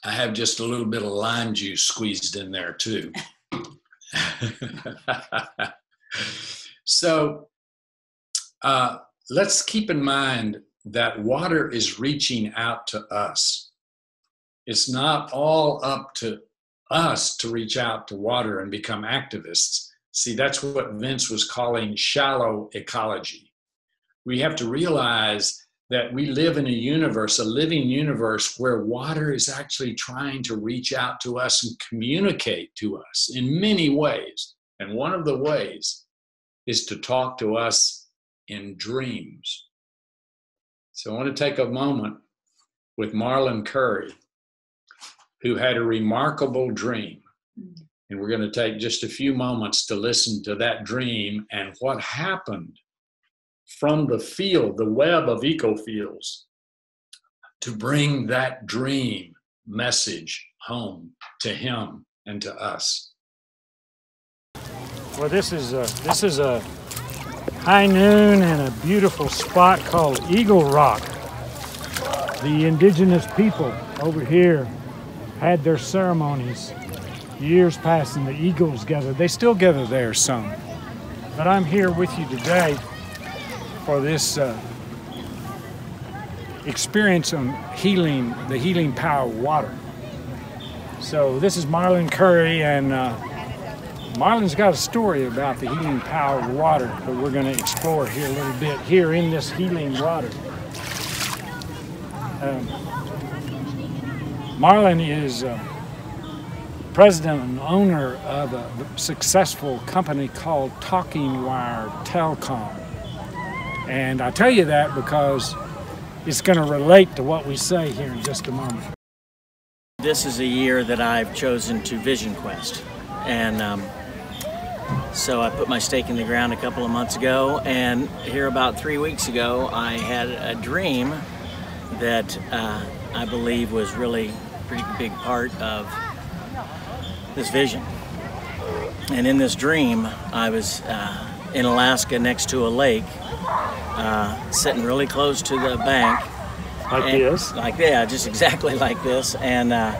[SPEAKER 1] I have just a little bit of lime juice squeezed in there too. So let's keep in mind that water is reaching out to us. It's not all up to us to reach out to water and become activists. See, that's what Vince was calling shallow ecology. We have to realize that we live in a universe, a living universe, where water is actually trying to reach out to us and communicate to us in many ways. And one of the ways is to talk to us in dreams. So I want to take a moment with Marlon Curry, who had a remarkable dream. And we're going to take just a few moments to listen to that dream and what happened from the field, the web of ecofields, to bring that dream message home to him and to us.
[SPEAKER 7] Well, this is a high noon in a beautiful spot called Eagle Rock. The indigenous people over here had their ceremonies years past, and the eagles gathered. They still gather there some. But I'm here with you today for this experience on the healing power of water. So this is Marlon Curry, and Marlon's got a story about the healing power of water that we're going to explore here a little bit here in this healing water. Marlon is president and owner of a successful company called Talking Wire Telecom. And I tell you that because it's going to relate to what we say here in just a moment.
[SPEAKER 11] This is a year that I've chosen to vision quest. And so I put my stake in the ground a couple of months ago, and here about 3 weeks ago I had a dream that I believe was really a pretty big part of this vision. And in this dream I was in Alaska next to a lake, sitting really close to the bank.
[SPEAKER 7] Like this?
[SPEAKER 11] Like, yeah, just exactly like this. And I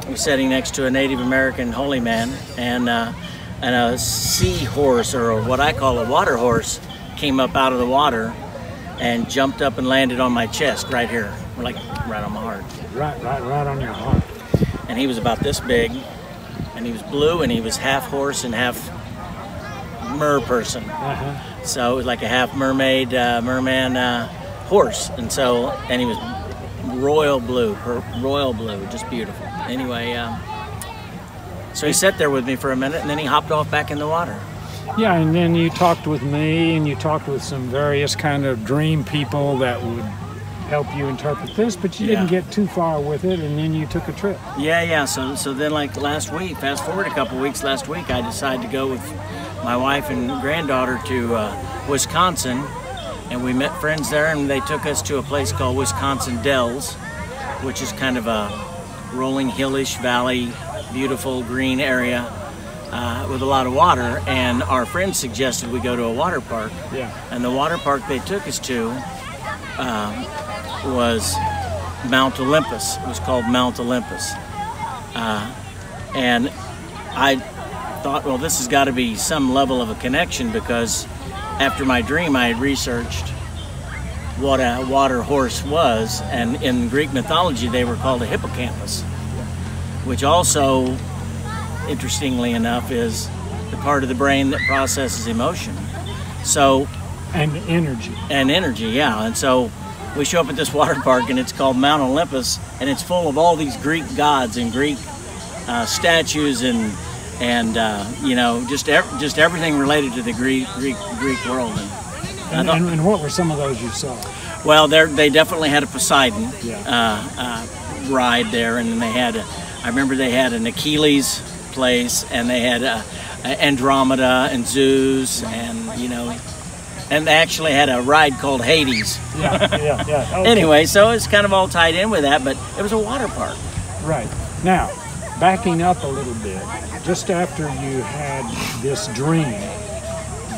[SPEAKER 11] was sitting next to a Native American holy man, and a seahorse, or what I call a water horse, came up out of the water and jumped up and landed on my chest right here, like right on my heart.
[SPEAKER 7] Right on your heart.
[SPEAKER 11] And he was about this big, and he was blue, and he was half horse and half mer person. So it was like a half mermaid, merman horse. And he was royal blue, just beautiful. Anyway, so he sat there with me for a minute, and then he hopped off back in the water.
[SPEAKER 7] Yeah, and then you talked with me, and you talked with some various kind of dream people that would help you interpret this, but you didn't get too far with it, and then you took a trip.
[SPEAKER 11] Yeah. So then, like last week, fast forward a couple weeks, last week I decided to go with my wife and granddaughter to Wisconsin, and we met friends there, and they took us to a place called Wisconsin Dells, which is kind of a rolling hillish valley, beautiful green area with a lot of water. And our friends suggested we go to a water park. And the water park they took us to was Mount Olympus. It was called Mount Olympus. And I thought, well, this has got to be some level of a connection, because after my dream I had researched what a water horse was, and in Greek mythology they were called a hippocampus, which also, interestingly enough, is the part of the brain that processes emotion. So,
[SPEAKER 7] and energy,
[SPEAKER 11] yeah. And so we show up at this water park, and it's called Mount Olympus, and it's full of all these Greek gods and Greek statues and you know, just everything related to the Greek world.
[SPEAKER 7] And what were some of those you saw?
[SPEAKER 11] Well, they definitely had a Poseidon ride there, and then they had I remember they had an Achilles place, and they had Andromeda and Zeus, and you know, and they actually had a ride called Hades.
[SPEAKER 12] Yeah. Okay.
[SPEAKER 11] Anyway, so it's kind of all tied in with that, but it was a water park.
[SPEAKER 12] Right. Now, backing up a little bit, just after you had this dream,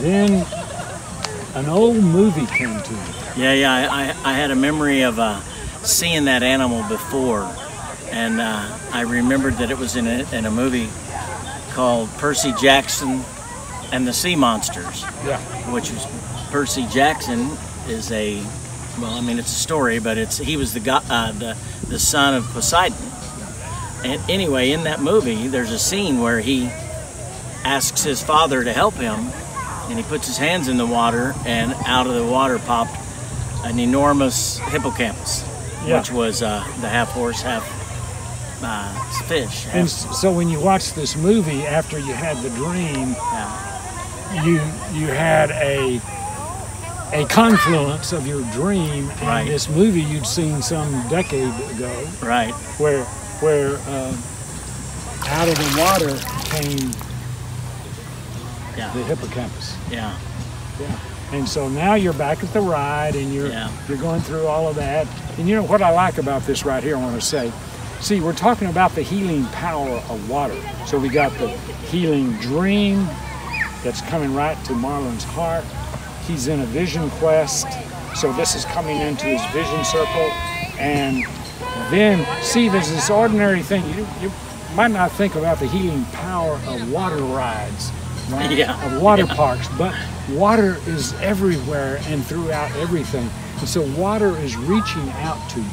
[SPEAKER 12] then an old movie came to you.
[SPEAKER 11] Yeah. I had a memory of seeing that animal before, and I remembered that it was in a movie called Percy Jackson and the Sea Monsters.
[SPEAKER 12] Yeah.
[SPEAKER 11] Which was Percy Jackson is it's a story, but he was the son of Poseidon. And anyway, in that movie, there's a scene where he asks his father to help him, and he puts his hands in the water, and out of the water popped an enormous hippocampus, which was the half horse, half fish.
[SPEAKER 12] And so when you watch this movie after you had the dream, you had a confluence of your dream and this movie you'd seen some decade ago,
[SPEAKER 11] right?
[SPEAKER 12] Where out of the water came the hippocampus.
[SPEAKER 11] Yeah.
[SPEAKER 12] And so now you're back at the ride, and you're going through all of that. And you know what I like about this right here, I want to say. See, we're talking about the healing power of water. So we got the healing dream that's coming right to Marlon's heart. He's in a vision quest. So this is coming into his vision circle. And then, see, there's this ordinary thing. You might not think about the healing power of water rides, right? Of water parks, but water is everywhere and throughout everything. And so water is reaching out to you.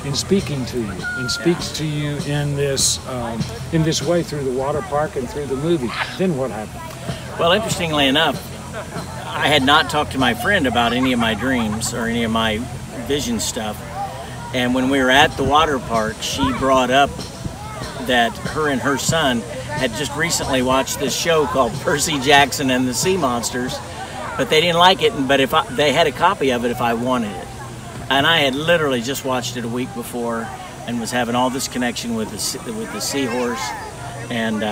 [SPEAKER 12] And speaking to you, and speaks to you in this way through the water park and through the movie. Then what happened?
[SPEAKER 11] Well, interestingly enough, I had not talked to my friend about any of my dreams or any of my vision stuff. And when we were at the water park, she brought up that her and her son had just recently watched this show called Percy Jackson and the Sea Monsters, but they didn't like it. But they had a copy of it if I wanted it. And I had literally just watched it a week before and was having all this connection with the seahorse. And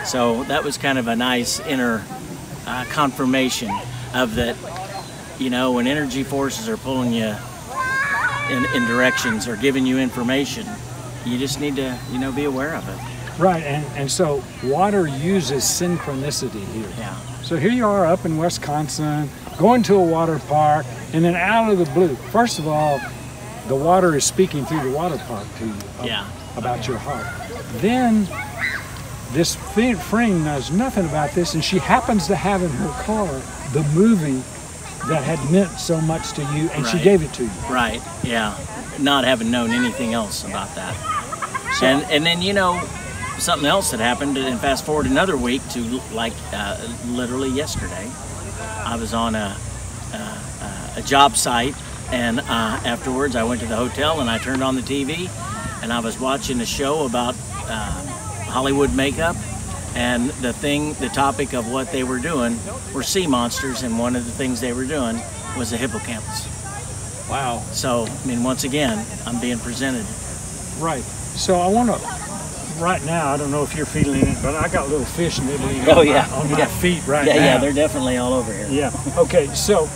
[SPEAKER 11] so that was kind of a nice inner confirmation of that, when energy forces are pulling you in directions or giving you information, you just need to, be aware of it.
[SPEAKER 12] Right, and so water uses synchronicity here.
[SPEAKER 11] Yeah.
[SPEAKER 12] So here you are up in Wisconsin, going to a water park, and then out of the blue, first of all, the water is speaking through the water park to you about your heart. Then this friend knows nothing about this, and she happens to have in her car the movie that had meant so much to you, and she gave it to you.
[SPEAKER 11] Right, yeah. Not having known anything else about that. So, and then, something else that happened, and fast forward another week to literally yesterday, I was on a job site, and afterwards I went to the hotel and I turned on the TV and I was watching a show about Hollywood makeup, and the topic of what they were doing were sea monsters, and one of the things they were doing was a hippocampus.
[SPEAKER 12] Wow.
[SPEAKER 11] So, once again, I'm being presented.
[SPEAKER 12] Right. So I want to, right now, I don't know if you're feeling it, but I got little fish nibbling on my feet right now.
[SPEAKER 11] Yeah, they're definitely all over here.
[SPEAKER 12] Yeah. Okay, so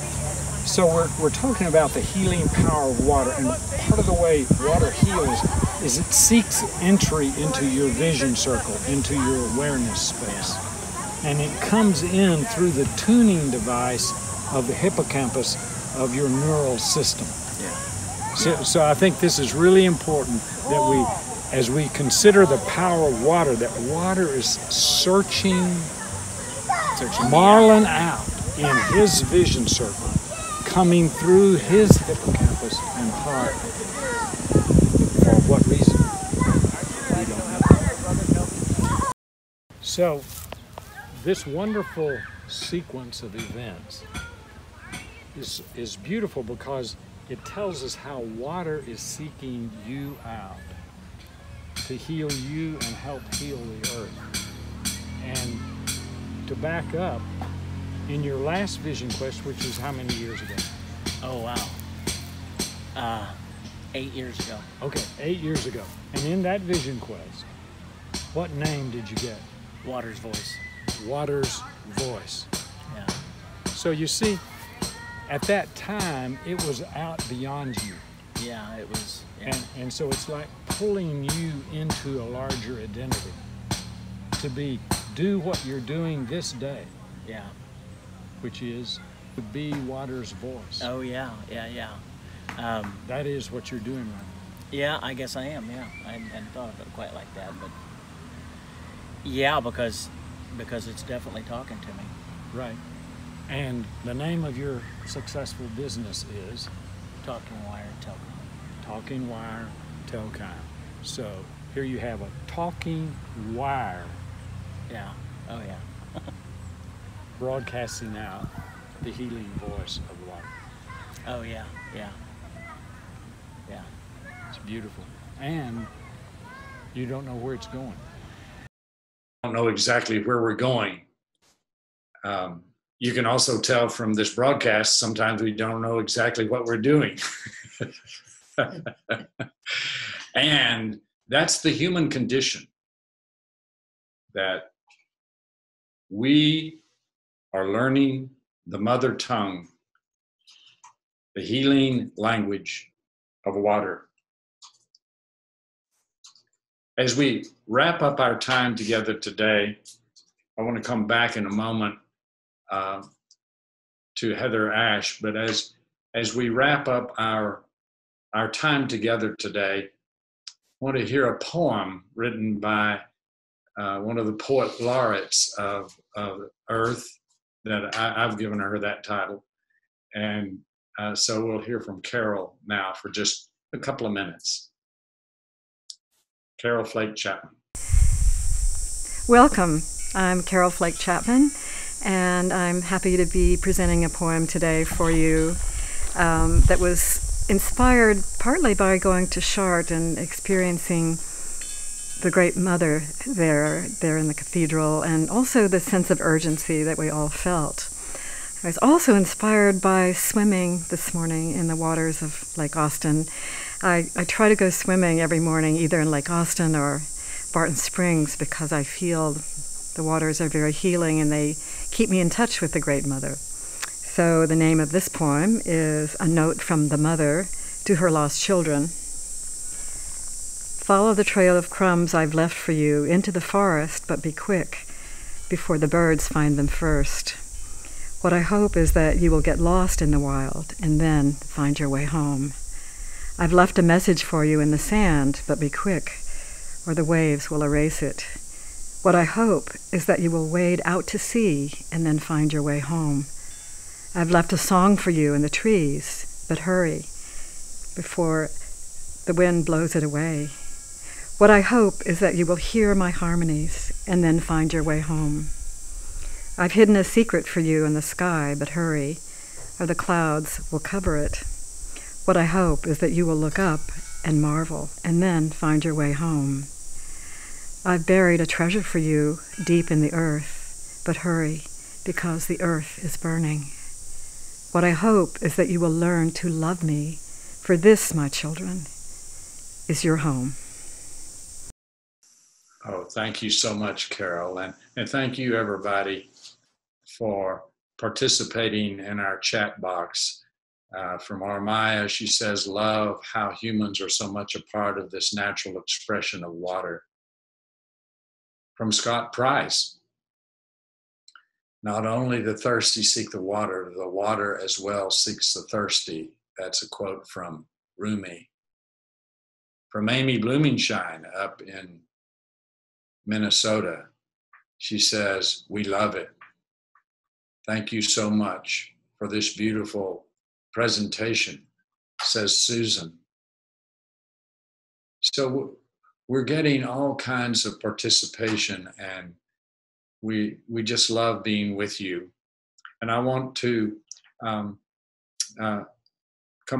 [SPEAKER 12] we're talking about the healing power of water, and part of the way water heals is it seeks entry into your vision circle, into your awareness space. And it comes in through the tuning device of the hippocampus of your neural system. So I think this is really important that as we consider the power of water, that water is searching Marlon out in his vision circle, coming through his hippocampus and heart. For what reason? We don't know. So this wonderful sequence of events is beautiful because it tells us how water is seeking you out to heal you and help heal the earth. And to back up, in your last vision quest, which was how many years ago?
[SPEAKER 11] Oh, wow. 8 years ago.
[SPEAKER 12] Okay, 8 years ago. And in that vision quest, what name did you get?
[SPEAKER 11] Water's voice.
[SPEAKER 12] Water's voice.
[SPEAKER 11] Yeah.
[SPEAKER 12] So you see, at that time, it was out beyond you.
[SPEAKER 11] Yeah, it was. Yeah.
[SPEAKER 12] And so it's like pulling you into a larger identity to do what you're doing this day.
[SPEAKER 11] Yeah.
[SPEAKER 12] Which is to be water's voice.
[SPEAKER 11] Oh, yeah, yeah, yeah.
[SPEAKER 12] That is what you're doing right now.
[SPEAKER 11] Yeah, I guess I am, yeah. I hadn't thought of it quite like that, but yeah, because it's definitely talking to me.
[SPEAKER 12] Right. And the name of your successful business is?
[SPEAKER 11] Talking Wire Telcom.
[SPEAKER 12] Talking Wire Telcom. So here you have a talking wire.
[SPEAKER 11] Yeah. Oh, yeah.
[SPEAKER 12] Broadcasting out the healing voice of water.
[SPEAKER 11] Oh, yeah, yeah. Yeah.
[SPEAKER 12] It's beautiful. And you don't know where it's going.
[SPEAKER 1] I don't know exactly where we're going. You can also tell from this broadcast, sometimes we don't know exactly what we're doing. And that's the human condition, that we are learning the mother tongue, the healing language of water. As we wrap up our time together today, I want to come back in a moment to Heather Ash, but as we wrap up our time together today, I want to hear a poem written by one of the poet laureates of Earth, that I've given her that title. And so we'll hear from Carol now for just a couple of minutes. Carol Flake Chapman.
[SPEAKER 13] Welcome. I'm Carol Flake Chapman, and I'm happy to be presenting a poem today for you that was inspired partly by going to Chartres and experiencing the Great Mother there in the cathedral, and also the sense of urgency that we all felt. I was also inspired by swimming this morning in the waters of Lake Austin. I try to go swimming every morning, either in Lake Austin or Barton Springs, because I feel the waters are very healing and they keep me in touch with the Great Mother. So the name of this poem is A Note from the Mother to Her Lost Children. Follow the trail of crumbs I've left for you into the forest, but be quick before the birds find them first. What I hope is that you will get lost in the wild and then find your way home. I've left a message for you in the sand, but be quick, or the waves will erase it. What I hope is that you will wade out to sea and then find your way home. I've left a song for you in the trees, but hurry before the wind blows it away. What I hope is that you will hear my harmonies and then find your way home. I've hidden a secret for you in the sky, but hurry, or the clouds will cover it. What I hope is that you will look up and marvel, and then find your way home. I've buried a treasure for you deep in the earth, but hurry, because the earth is burning. What I hope is that you will learn to love me, for this, my children, is your home.
[SPEAKER 1] Oh, thank you so much, Carol. And thank you, everybody, for participating in our chat box. From Armaya, she says, love how humans are so much a part of this natural expression of water. From Scott Price, not only the thirsty seek the water as well seeks the thirsty. That's a quote from Rumi. From Amy Blumenshine up in Minnesota, she says, we love it. Thank you so much for this beautiful presentation, says Susan. So we're getting all kinds of participation, and we just love being with you. And I want to come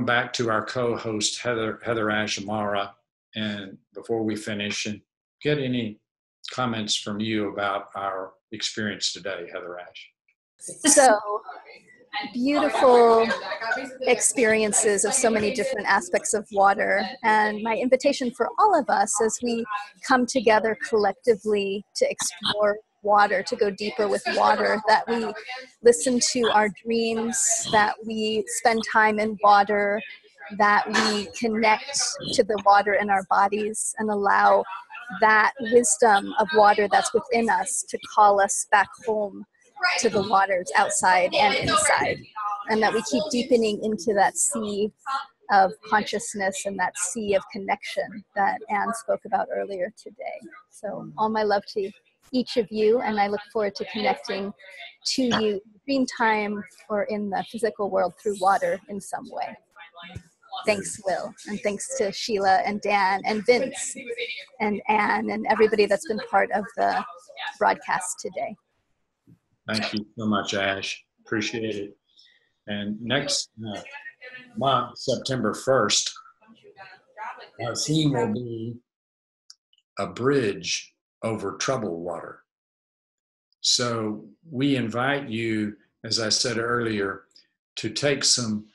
[SPEAKER 1] back to our co-host Heather Ash Amara, and before we finish, and get any comments from you about our experience today, Heather Ash.
[SPEAKER 3] So beautiful experiences of so many different aspects of water, and my invitation for all of us as we come together collectively to explore water, to go deeper with water, that we listen to our dreams, that we spend time in water, that we connect to the water in our bodies and allow that wisdom of water that's within us to call us back home to the waters outside and inside, and that we keep deepening into that sea of consciousness and that sea of connection that Anne spoke about earlier today. So all my love to each of you, and I look forward to connecting to you in dream time or in the physical world through water in some way. Thanks, Will, and thanks to Sheila and Dan and Vince and Anne and everybody that's been part of the broadcast today.
[SPEAKER 1] Thank you so much, Ash. Appreciate it. And next month, September 1st, our theme will be a bridge over troubled water. So we invite you, as I said earlier, to take some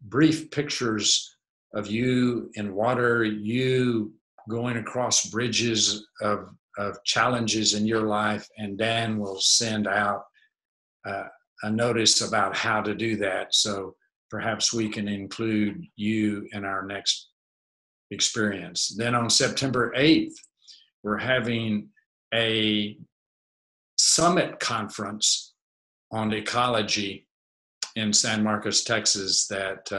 [SPEAKER 1] brief pictures of you in water, you going across bridges of challenges in your life, and Dan will send out a notice about how to do that. So perhaps we can include you in our next experience. Then on September 8th, we're having a summit conference on ecology in San Marcos, Texas, that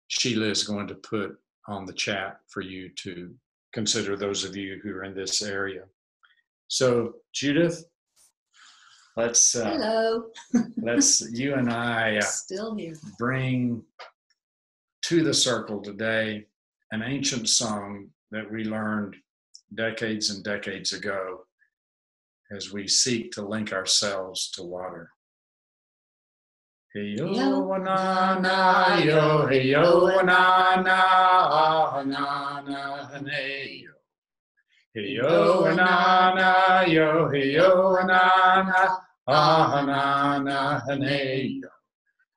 [SPEAKER 1] Sheila is going to put on the chat for you to consider, those of you who are in this area. So Judith, let's
[SPEAKER 2] hello.
[SPEAKER 1] Let's you and I
[SPEAKER 2] still here.
[SPEAKER 1] Bring to the circle today an ancient song that we learned decades and decades ago as we seek to link ourselves to water. Hey yo na na yo, hey yo na na na na hey yo, hey yo na na yo, hey yo na na hey yo,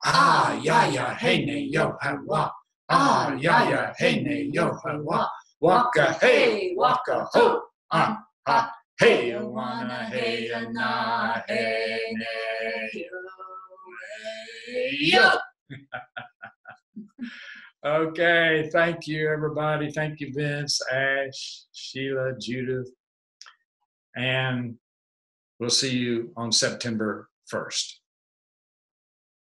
[SPEAKER 1] ah ya ya hey ne yo ha wa, ah ya ya hey ne yo ha wa, waka hey waka ho, hey yo na hey na hey ne yo. Yo. Okay, thank you everybody. Thank you Vince, Ash, Sheila, Judith, and we'll see you on September 1st.